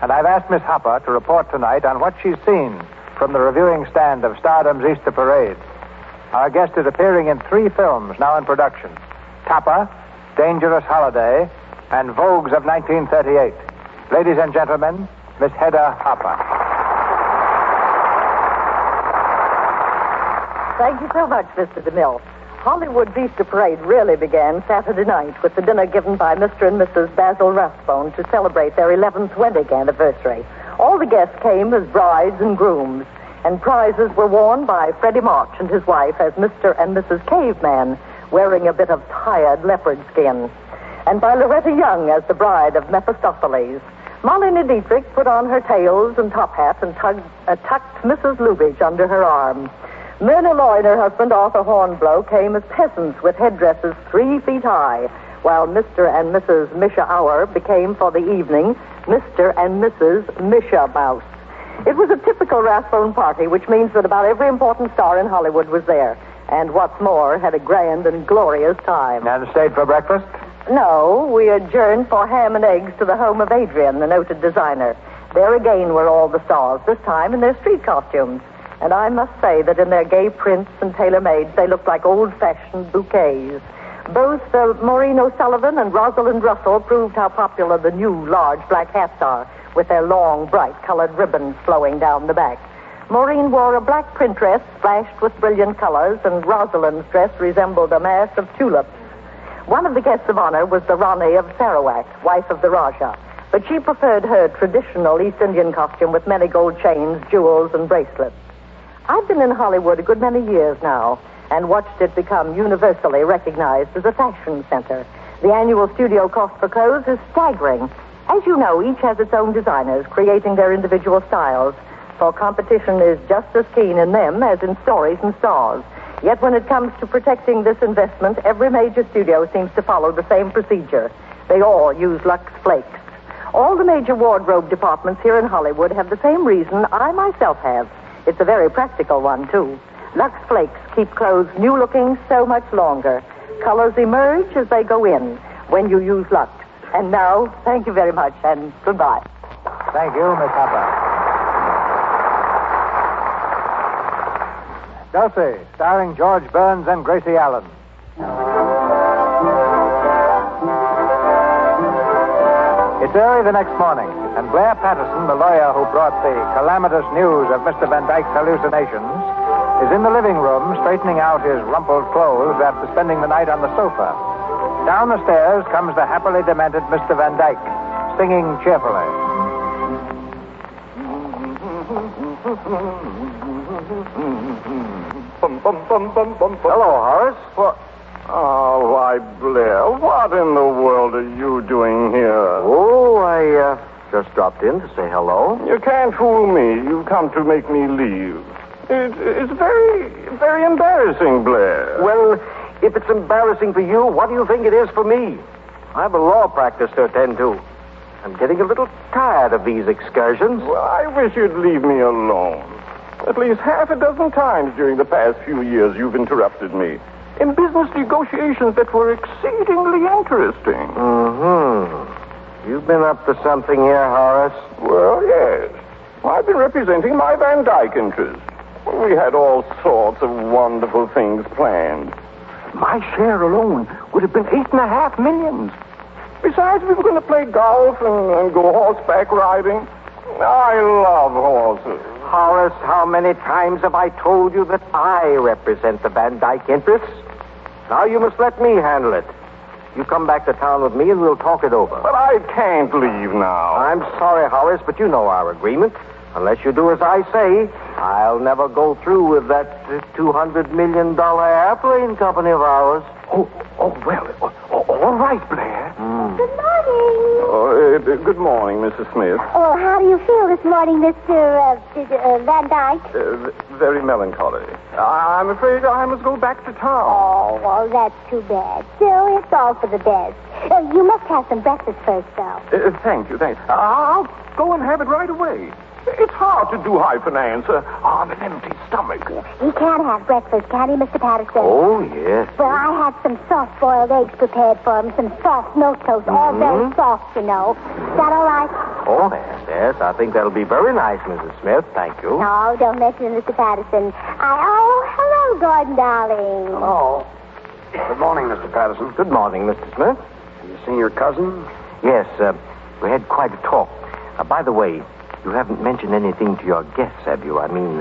and I've asked Miss Hopper to report tonight on what she's seen from the reviewing stand of Stardom's Easter Parade. Our guest is appearing in 3 films now in production: Tapa, Dangerous Holiday, and Vogues of 1938. Ladies and gentlemen, Miss Hedda Hopper. Thank you so much, Mr. DeMille. Hollywood's Easter Parade really began Saturday night with the dinner given by Mr. and Mrs. Basil Rathbone to celebrate their 11th wedding anniversary. All the guests came as brides and grooms, and prizes were worn by Freddie March and his wife as Mr. and Mrs. Caveman, wearing a bit of tired leopard skin, and by Loretta Young as the bride of Mephistopheles. Marlene Dietrich put on her tails and top hat and tucked Mrs. Lubitsch under her arm. Myrna Loy and her husband, Arthur Hornblow, came as peasants with headdresses 3 feet high, while Mr. and Mrs. Misha Auer became, for the evening, Mr. and Mrs. Misha Mouse. It was a typical Rathbone party, which means that about every important star in Hollywood was there, and what's more, had a grand and glorious time. And stayed for breakfast? No, we adjourned for ham and eggs to the home of Adrian, the noted designer. There again were all the stars, this time in their street costumes. And I must say that in their gay prints and tailor-mades, they looked like old-fashioned bouquets. Both Maureen O'Sullivan and Rosalind Russell proved how popular the new large black hats are, with their long, bright-colored ribbons flowing down the back. Maureen wore a black print dress splashed with brilliant colors, and Rosalind's dress resembled a mass of tulips. One of the guests of honor was the Rani of Sarawak, wife of the Rajah, but she preferred her traditional East Indian costume with many gold chains, jewels, and bracelets. I've been in Hollywood a good many years now and watched it become universally recognized as a fashion center. The annual studio cost for clothes is staggering. As you know, each has its own designers creating their individual styles, for competition is just as keen in them as in stories and stars. Yet when it comes to protecting this investment, every major studio seems to follow the same procedure. They all use Lux Flakes. All the major wardrobe departments here in Hollywood have the same reason I myself have. It's a very practical one, too. Lux Flakes keep clothes new looking so much longer. Colors emerge as they go in when you use Lux. And now, thank you very much, and goodbye. Thank you, Miss Hopper. Dulcy, starring George Burns and Gracie Allen. It's early the next morning, and Blair Patterson, the lawyer who brought the calamitous news of Mr. Van Dyke's hallucinations, is in the living room straightening out his rumpled clothes after spending the night on the sofa. Down the stairs comes the happily demented Mr. Van Dyke, singing cheerfully. Hello, Horace. What? Oh, why, Blair, what in the world are you doing here? Oh, I just dropped in to say hello. You can't fool me. You've come to make me leave. It's very, very embarrassing, Blair. Well, if it's embarrassing for you, what do you think it is for me? I have a law practice to attend to. I'm getting a little tired of these excursions. Well, I wish you'd leave me alone. At least half a dozen times during the past few years you've interrupted me in business negotiations that were exceedingly interesting. Mm-hmm. You've been up to something here, Horace? Well, yes. I've been representing my Van Dyke interest. We had all sorts of wonderful things planned. My share alone would have been $8.5 million. Besides, we were going to play golf and go horseback riding. I love horses. Horace, how many times have I told you that I represent the Van Dyke interests? Now you must let me handle it. You come back to town with me and we'll talk it over. But I can't leave now. I'm sorry, Horace, but you know our agreement. Unless you do as I say, I'll never go through with that $200 million airplane company of ours. All right, Blair. Good morning. Good morning, Mrs. Smith. Oh, how do you feel this morning, Mr. Van Dyke? Very melancholy. I'm afraid I must go back to town. Oh, well, that's too bad. Still, it's all for the best. You must have some breakfast first, though. Thank you. I'll go and have it right away. It's hard to do high finance on an empty stomach. He can have breakfast, can't he, Mr. Patterson? Oh, yes. Well, I had some soft-boiled eggs prepared for him, some soft milk toast, all very soft, you know. Is that all right? Oh, yes. I think that'll be very nice, Mrs. Smith. Thank you. No, don't mention it, Mr. Patterson. Hello, Gordon, darling. Hello. Good morning, Mr. Patterson. Good morning, Mr. Smith. Have you seen your cousin? Yes, we had quite a talk. By the way, you haven't mentioned anything to your guests, have you? I mean,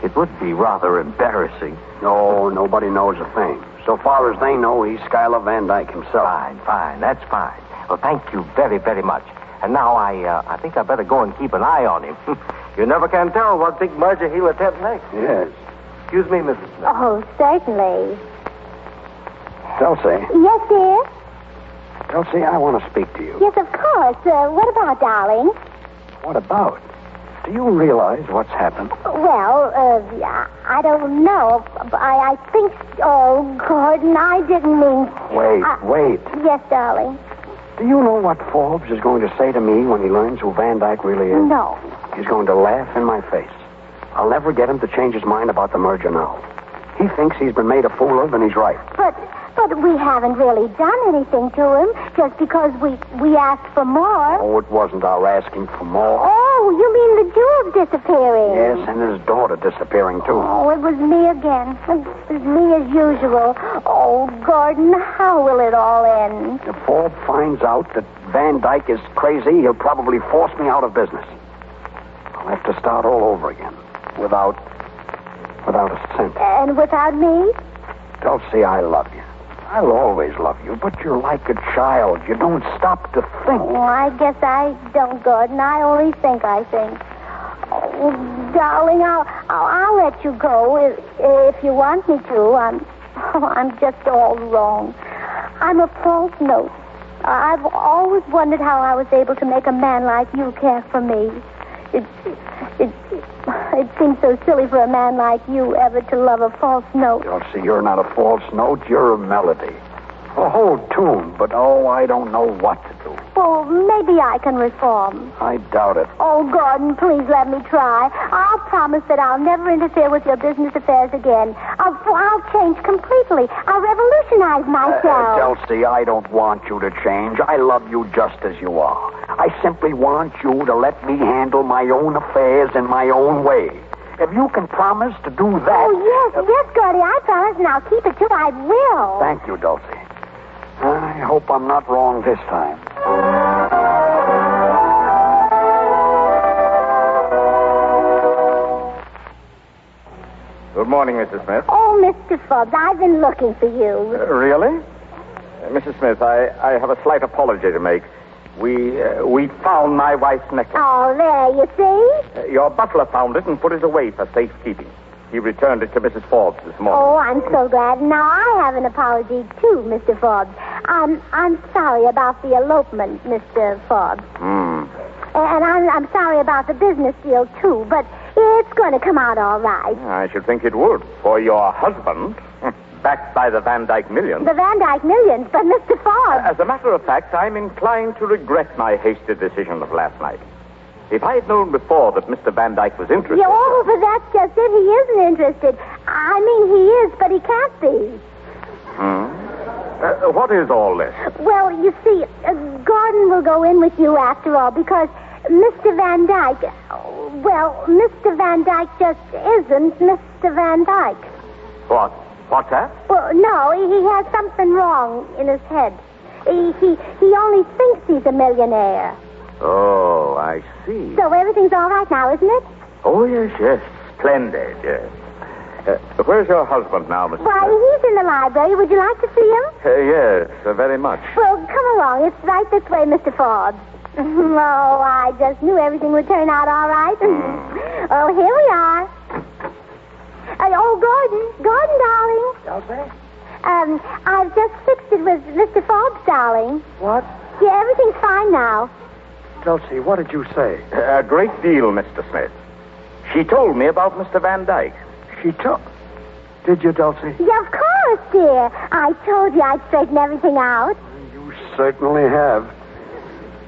it would be rather embarrassing. No, nobody knows a thing. So far as they know, he's Schuyler Van Dyke himself. Fine. That's fine. Well, thank you very, very much. And now I think I better go and keep an eye on him. You never can tell what big merger he'll attempt next. Yes. Excuse me, Mrs. Smith. Oh, certainly. Dulcy. Yes, dear? Dulcy, I want to speak to you. Yes, of course. What about, darling? What about? Do you realize what's happened? Well, I don't know. I think... Oh, Gordon, I didn't mean... Wait. Yes, darling. Do you know what Forbes is going to say to me when he learns who Van Dyke really is? No. He's going to laugh in my face. I'll never get him to change his mind about the merger now. He thinks he's been made a fool of, and he's right. But we haven't really done anything to him just because we asked for more. Oh, it wasn't our asking for more. Oh, you mean the jewels disappearing? Yes, and his daughter disappearing, too. Oh, it was me again. It was me as usual. Oh, Gordon, how will it all end? If Forbes finds out that Van Dyke is crazy, he'll probably force me out of business. I'll have to start all over again. Without a cent. And without me? Dulcie, I love you. I'll always love you, but you're like a child. You don't stop to think. Oh, I guess I don't, Gordon. I only think. Oh, darling, I'll let you go if you want me to. I'm just all wrong. I'm a false note. I've always wondered how I was able to make a man like you care for me. It seems so silly for a man like you ever to love a false note. Dulcie, you're not a false note. You're a melody. A whole tune, but I don't know what to do. Well, maybe I can reform. I doubt it. Oh, Gordon, please let me try. I'll promise that I'll never interfere with your business affairs again. I'll change completely. I'll revolutionize myself. Dulcy, I don't want you to change. I love you just as you are. I simply want you to let me handle my own affairs in my own way. If you can promise to do that... Oh, yes, Gordy, I promise, and I'll keep it too. I will. Thank you, Dulcie. I hope I'm not wrong this time. Good morning, Mrs. Smith. Oh, Mr. Forbes, I've been looking for you. Really? Mrs. Smith, I have a slight apology to make. We found my wife's necklace. Oh, there, you see? Your butler found it and put it away for safekeeping. He returned it to Mrs. Forbes this morning. Oh, I'm so glad. Now I have an apology, too, Mr. Forbes. I'm sorry about the elopement, Mr. Forbes. And I'm sorry about the business deal, too, but it's going to come out all right. I should think it would. For your husband, backed by the Van Dyke millions. The Van Dyke millions, but Mr. Forbes... As a matter of fact, I'm inclined to regret my hasty decision of last night. If I had known before that Mr. Van Dyke was interested... Yeah, oh, but that's just it. He isn't interested. I mean, he is, but he can't be. What is all this? Well, you see, Gordon will go in with you after all, because Mr. Van Dyke... Well, Mr. Van Dyke just isn't Mr. Van Dyke. What? What's that? Well, no, he has something wrong in his head. He only thinks he's a millionaire. Oh, I see. So everything's all right now, isn't it? Oh, yes. Splendid, yes. Where's your husband now, Mr. Why, he's in the library. Would you like to see him? Yes, very much. Well, come along. It's right this way, Mr. Forbes. Oh, I just knew everything would turn out all right. Oh, here we are. Gordon, darling. Dulcie? I've just fixed it with Mr. Forbes, darling. What? Yeah, everything's fine now. Dulcie, what did you say? A great deal, Mr. Smith. She told me about Mr. Van Dyke. She took... Did you, Dulcie? Yeah, of course, dear. I told you I'd straighten everything out. You certainly have.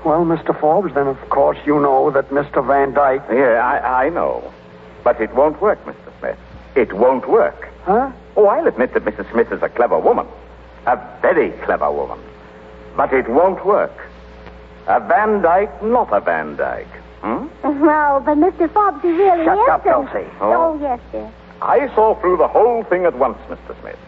Well, Mr. Forbes, then of course you know that Mr. Van Dyke... Yeah, I know. But it won't work, Mr. Smith. It won't work. Huh? Oh, I'll admit that Mrs. Smith is a clever woman. A very clever woman. But it won't work. A Van Dyke, not a Van Dyke. Well, but Mr. Forbes, he really Shut is. up, Dulcie. Oh, yes, dear. I saw through the whole thing at once, Mr. Smith.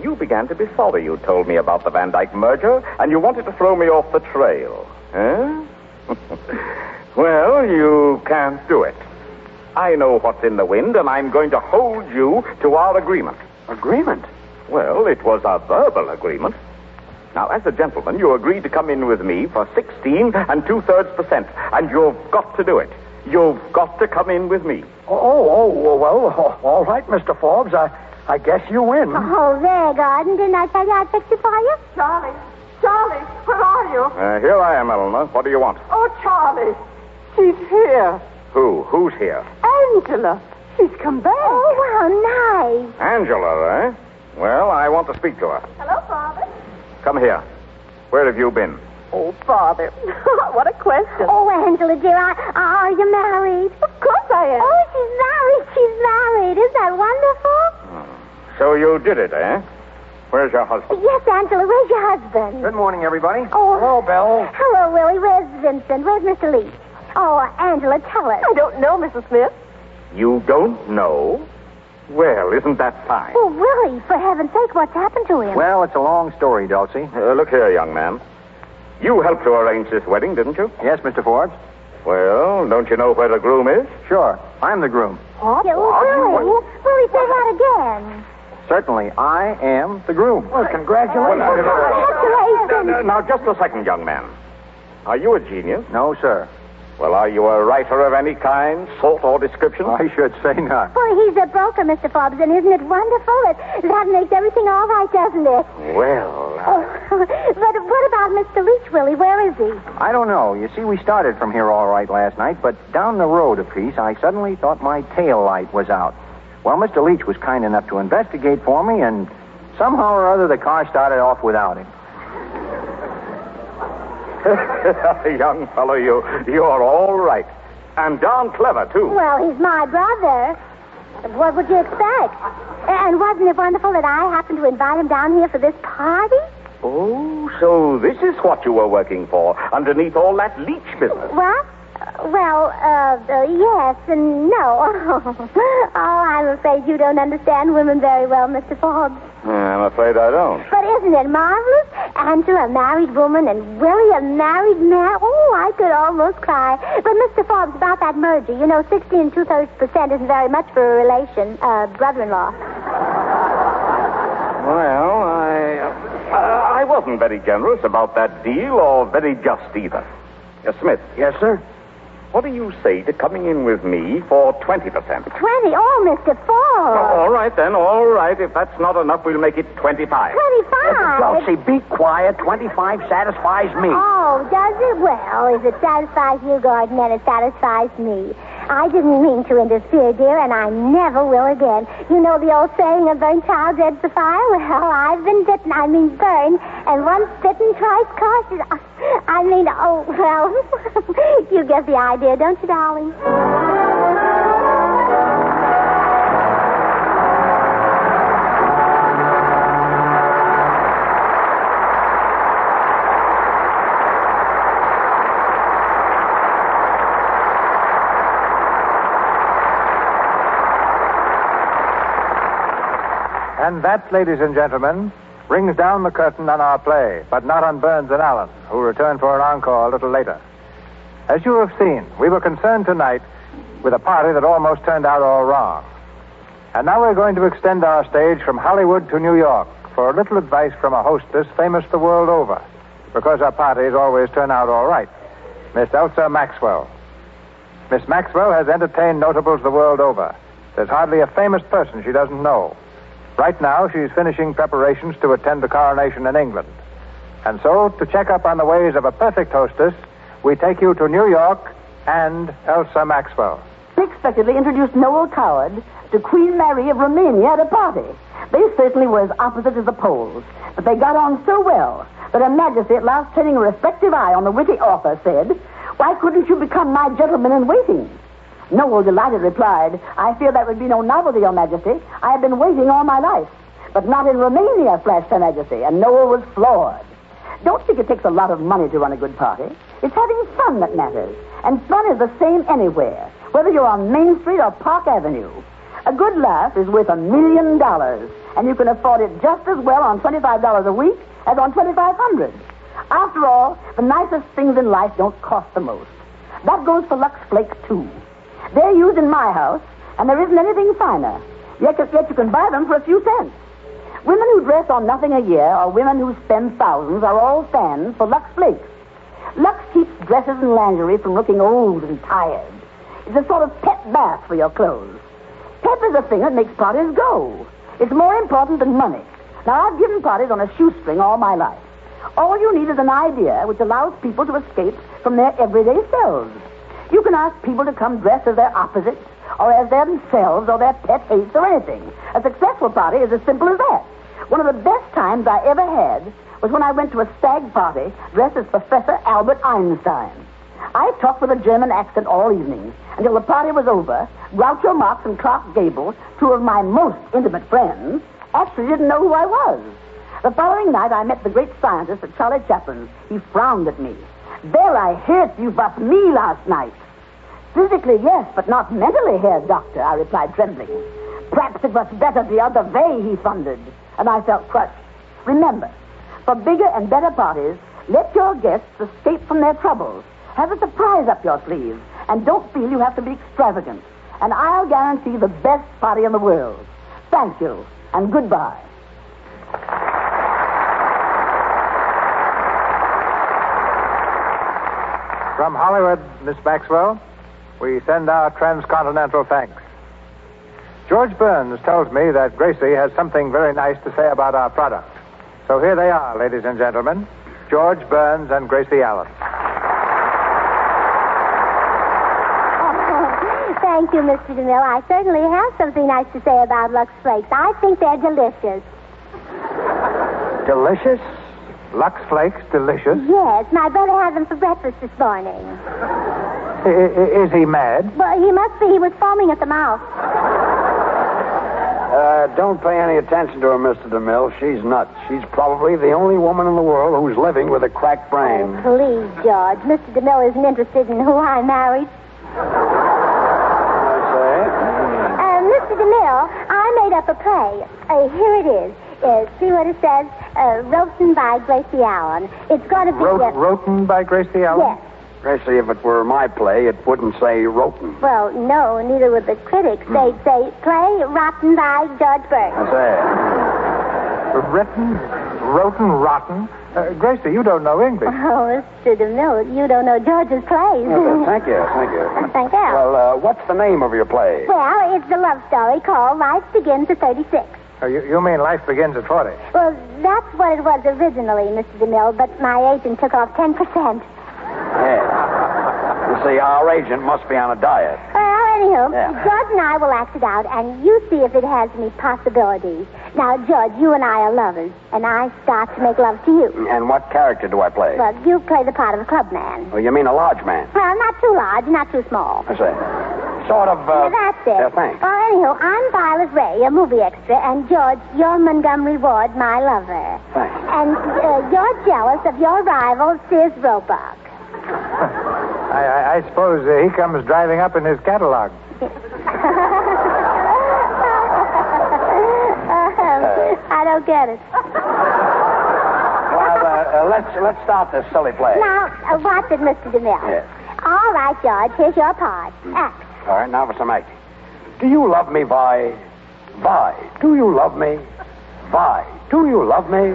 You began to be sorry you told me about the Van Dyke merger, and you wanted to throw me off the trail. Huh? Well, you can't do it. I know what's in the wind, and I'm going to hold you to our agreement. Agreement? Well, it was a verbal agreement. Now, as a gentleman, you agreed to come in with me for 16 2/3%, and you've got to do it. You've got to come in with me. Well, all right, Mr. Forbes. I guess you win. Oh, there, Gordon. Didn't I tell you I'd fix it for you? Charlie, where are you? Here I am, Eleanor. What do you want? Oh, Charlie, she's here. Who? Who's here? Angela, she's come back. Oh, how nice. Angela, eh? Well, I want to speak to her. Hello, Father. Come here. Where have you been? Oh, Father, what a question. Oh, Angela, dear, are you married? Of course I am. Oh, she's married. Isn't that wonderful? So you did it, eh? Where's your husband? Yes, Angela, where's your husband? Good morning, everybody. Oh. Hello, Belle. Hello, Willie. Where's Vincent? Where's Mr. Leach? Oh, Angela, tell us. I don't know, Mrs. Smith. You don't know? Well, isn't that fine? Oh, Willie, for heaven's sake, what's happened to him? Well, it's a long story, Dulcie. Look here, young man. You helped to arrange this wedding, didn't you? Yes, Mr. Forbes? Well, don't you know where the groom is? Sure. I'm the groom. What? Yeah, Willie, say that again. Certainly, I am the groom. Well, congratulations. Now, just a second, young man. Are you a genius? No, sir. Well, are you a writer of any kind, sort, or description? I should say not. Well, he's a broker, Mr. Forbes, and isn't it wonderful? That makes everything all right, doesn't it? Well, But what about Mr. Leach, Willie? Where is he? I don't know. You see, we started from here all right last night, but down the road a piece, I suddenly thought my tail light was out. Well, Mr. Leach was kind enough to investigate for me, and somehow or other the car started off without him. Young fellow, you're all right. And darn clever, too. Well, he's my brother. What would you expect? And wasn't it wonderful that I happened to invite him down here for this party? Oh, so this is what you were working for, underneath all that leech business. What? Well, yes and no. Oh, I'm afraid you don't understand women very well, Mr. Forbes. I'm afraid I don't. But isn't it marvelous? Angela, a married woman, and Willie, a married man. Oh, I could almost cry. But, Mr. Forbes, about that merger, 16 2/3% isn't very much for a relation, brother-in-law. Well, I wasn't very generous about that deal, or very just either. Smith. Yes, sir? What do you say to coming in with me for 20%? 20? Oh, Mr. Forbes. All right, then. All right. If that's not enough, we'll make it 25. 25? Dulcie, be quiet. 25 satisfies me. Oh, does it? Well, if it satisfies you, Gordon, then it satisfies me. I didn't mean to interfere, dear, and I never will again. You know the old saying, a burnt child dreads the fire? Well, I've been burned, and once bitten, twice cautious. Oh, well, you get the idea, don't you, darling? And that, ladies and gentlemen, brings down the curtain on our play, but not on Burns and Allen, who return for an encore a little later. As you have seen, we were concerned tonight with a party that almost turned out all wrong. And now we're going to extend our stage from Hollywood to New York for a little advice from a hostess famous the world over, because our parties always turn out all right, Miss Elsa Maxwell. Miss Maxwell has entertained notables the world over. There's hardly a famous person she doesn't know. Right now, she's finishing preparations to attend the coronation in England. And so, to check up on the ways of a perfect hostess, we take you to New York and Elsa Maxwell. Unexpectedly introduced Noel Coward to Queen Mary of Romania at a party. They certainly were as opposite as the poles, but they got on so well that Her Majesty, at last turning a reflective eye on the witty author, said, "Why couldn't you become my gentleman in waiting?" Noel, delighted, replied, "I fear that would be no novelty, Your Majesty. I have been waiting all my life." "But not in Romania," flashed Her Majesty, and Noel was floored. Don't think it takes a lot of money to run a good party. It's having fun that matters, and fun is the same anywhere, whether you're on Main Street or Park Avenue. A good laugh is worth $1 million, and you can afford it just as well on $25 a week as on $2,500. After all, the nicest things in life don't cost the most. That goes for Lux Flakes, too. They're used in my house, and there isn't anything finer. Yet you can buy them for a few cents. Women who dress on nothing a year or women who spend thousands are all fans for Lux Flakes. Lux keeps dresses and lingerie from looking old and tired. It's a sort of pet bath for your clothes. Pep is a thing that makes parties go. It's more important than money. Now, I've given parties on a shoestring all my life. All you need is an idea which allows people to escape from their everyday selves. You can ask people to come dressed as their opposites, or as themselves, or their pet hates, or anything. A successful party is as simple as that. One of the best times I ever had was when I went to a stag party dressed as Professor Albert Einstein. I talked with a German accent all evening until the party was over. Groucho Marx and Clark Gable, two of my most intimate friends, actually didn't know who I was. The following night, I met the great scientist at Charlie Chaplin's. He frowned at me. "There, I heard you was me last night." "Physically, yes, but not mentally, Herr Doctor," I replied, trembling. "Perhaps it was better the other way," he thundered, and I felt crushed. Remember, for bigger and better parties, let your guests escape from their troubles. Have a surprise up your sleeve, and don't feel you have to be extravagant. And I'll guarantee the best party in the world. Thank you, and goodbye. From Hollywood, Miss Maxwell, we send our transcontinental thanks. George Burns tells me that Gracie has something very nice to say about our product. So here they are, ladies and gentlemen, George Burns and Gracie Allen. Thank you, Mr. DeMille. I certainly have something nice to say about Lux Flakes. I think they're delicious. Delicious? Lux Flakes, delicious. Yes, my brother had them for breakfast this morning. Is he mad? Well, he must be. He was foaming at the mouth. Don't pay any attention to her, Mr. DeMille. She's nuts. She's probably the only woman in the world who's living with a cracked brain. Oh, please, George. Mr. DeMille isn't interested in who I married. Mr. DeMille, I made up a play. Here it is. See what it says? Written by Gracie Allen. It's going to be... Written by Gracie Allen? Yes. Gracie, if it were my play, it wouldn't say Roten. Well, no, neither would the critics. They'd say, play rotten by George Burns. That's it. Written, rotten. Gracie, you don't know English. Oh, Mr. DeMille, you don't know George's plays. Thank you. Thank you. Well, what's the name of your play? Well, it's a love story called Life Begins at 36. You mean life begins at 40? Well, that's what it was originally, Mr. DeMille, but my agent took off 10%. Yeah. You see, our agent must be on a diet. Well, anywho, Yeah. George and I will act it out, and you see if it has any possibilities. Now, George, you and I are lovers, and I start to make love to you. And what character do I play? Well, you play the part of a clubman. Oh, you mean a large man? Well, not too large, not too small. I say. Sort of, Yeah, that's it. Yeah, thanks. Well, anywho, I'm Violet Ray, a movie extra, and George, you're Montgomery Ward, my lover. Thanks. And you're jealous of your rival, Sears Roebuck. I suppose he comes driving up in his catalog. I don't get it. Well, let's start this silly play. Now, watch it, Mr. DeMille. Yes. All right, George, here's your part. Act. All right, now for some acting. Do you love me, Vi? Vi, do you love me? Vi, do you love me?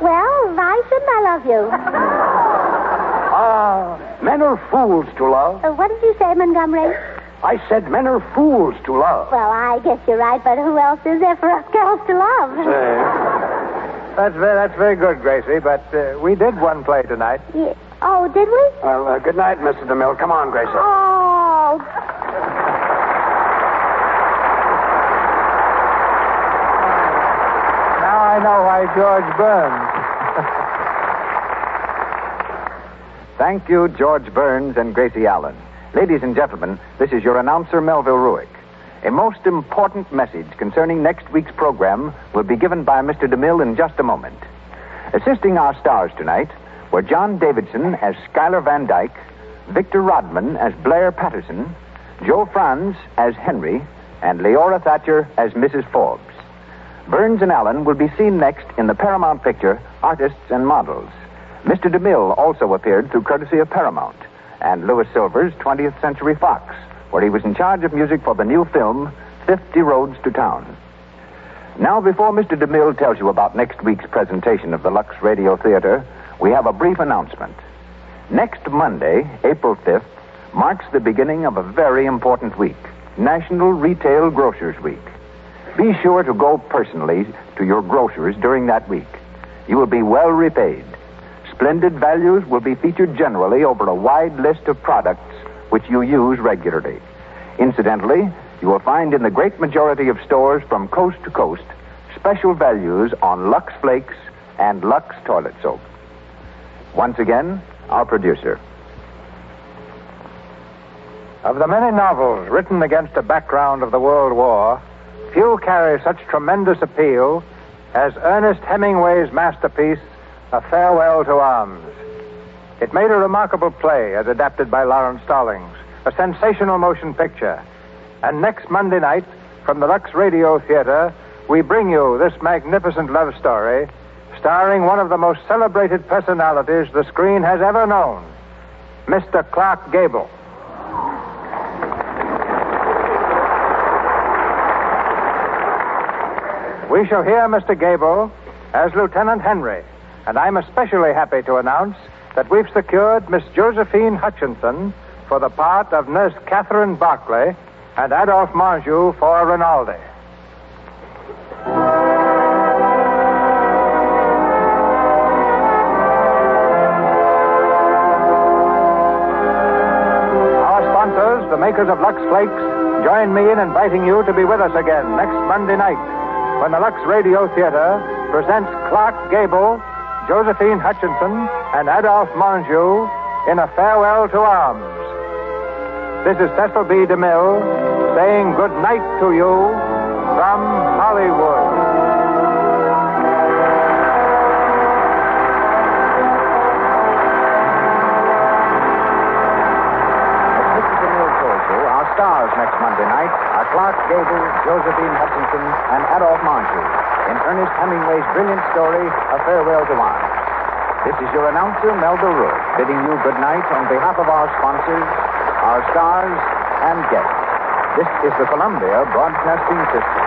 Well, why shouldn't I love you? Men are fools to love. What did you say, Montgomery? I said men are fools to love. Well, I guess you're right, but who else is there for us girls to love? That's very good, Gracie, but we did one play tonight. Yeah. Oh, did we? Well, good night, Mr. DeMille. Come on, Gracie. Oh. Now I know why George Burns. Thank you, George Burns and Gracie Allen. Ladies and gentlemen, this is your announcer, Melville Ruick. A most important message concerning next week's program will be given by Mr. DeMille in just a moment. Assisting our stars tonight were John Davidson as Schuyler Van Dyke, Victor Rodman as Blair Patterson, Joe Franz as Henry, and Leora Thatcher as Mrs. Forbes. Burns and Allen will be seen next in the Paramount picture, Artists and Models. Mr. DeMille also appeared through courtesy of Paramount and Louis Silver's 20th Century Fox, where he was in charge of music for the new film, 50 Roads to Town. Now, before Mr. DeMille tells you about next week's presentation of the Lux Radio Theater, we have a brief announcement. Next Monday, April 5th, marks the beginning of a very important week, National Retail Grocers Week. Be sure to go personally to your grocers during that week. You will be well repaid. Splendid values will be featured generally over a wide list of products which you use regularly. Incidentally, you will find in the great majority of stores from coast to coast special values on Lux Flakes and Lux Toilet Soap. Once again, our producer. Of the many novels written against a background of the World War, few carry such tremendous appeal as Ernest Hemingway's masterpiece, A Farewell to Arms. It made a remarkable play as adapted by Lawrence Stallings, a sensational motion picture. And next Monday night, from the Lux Radio Theater, we bring you this magnificent love story starring one of the most celebrated personalities the screen has ever known, Mr. Clark Gable. We shall hear Mr. Gable as Lieutenant Henry, and I'm especially happy to announce that we've secured Miss Josephine Hutchinson for the part of Nurse Catherine Barclay and Adolphe Manjou for Rinaldi. Our sponsors, the makers of Lux Flakes, join me in inviting you to be with us again next Monday night when the Lux Radio Theater presents Clark Gable, Josephine Hutchinson and Adolphe Monjou in A Farewell to Arms. This is Cecil B. DeMille saying good night to you from Hollywood. As Mr. DeMille told you, our stars next Monday night are Clark Gable, Josephine Hutchinson, and Adolphe Monjou in Ernest Hemingway's brilliant story, A Farewell to Arms. This is your announcer, Melba Rook, bidding you good night on behalf of our sponsors, our stars, and guests. This is the Columbia Broadcasting System.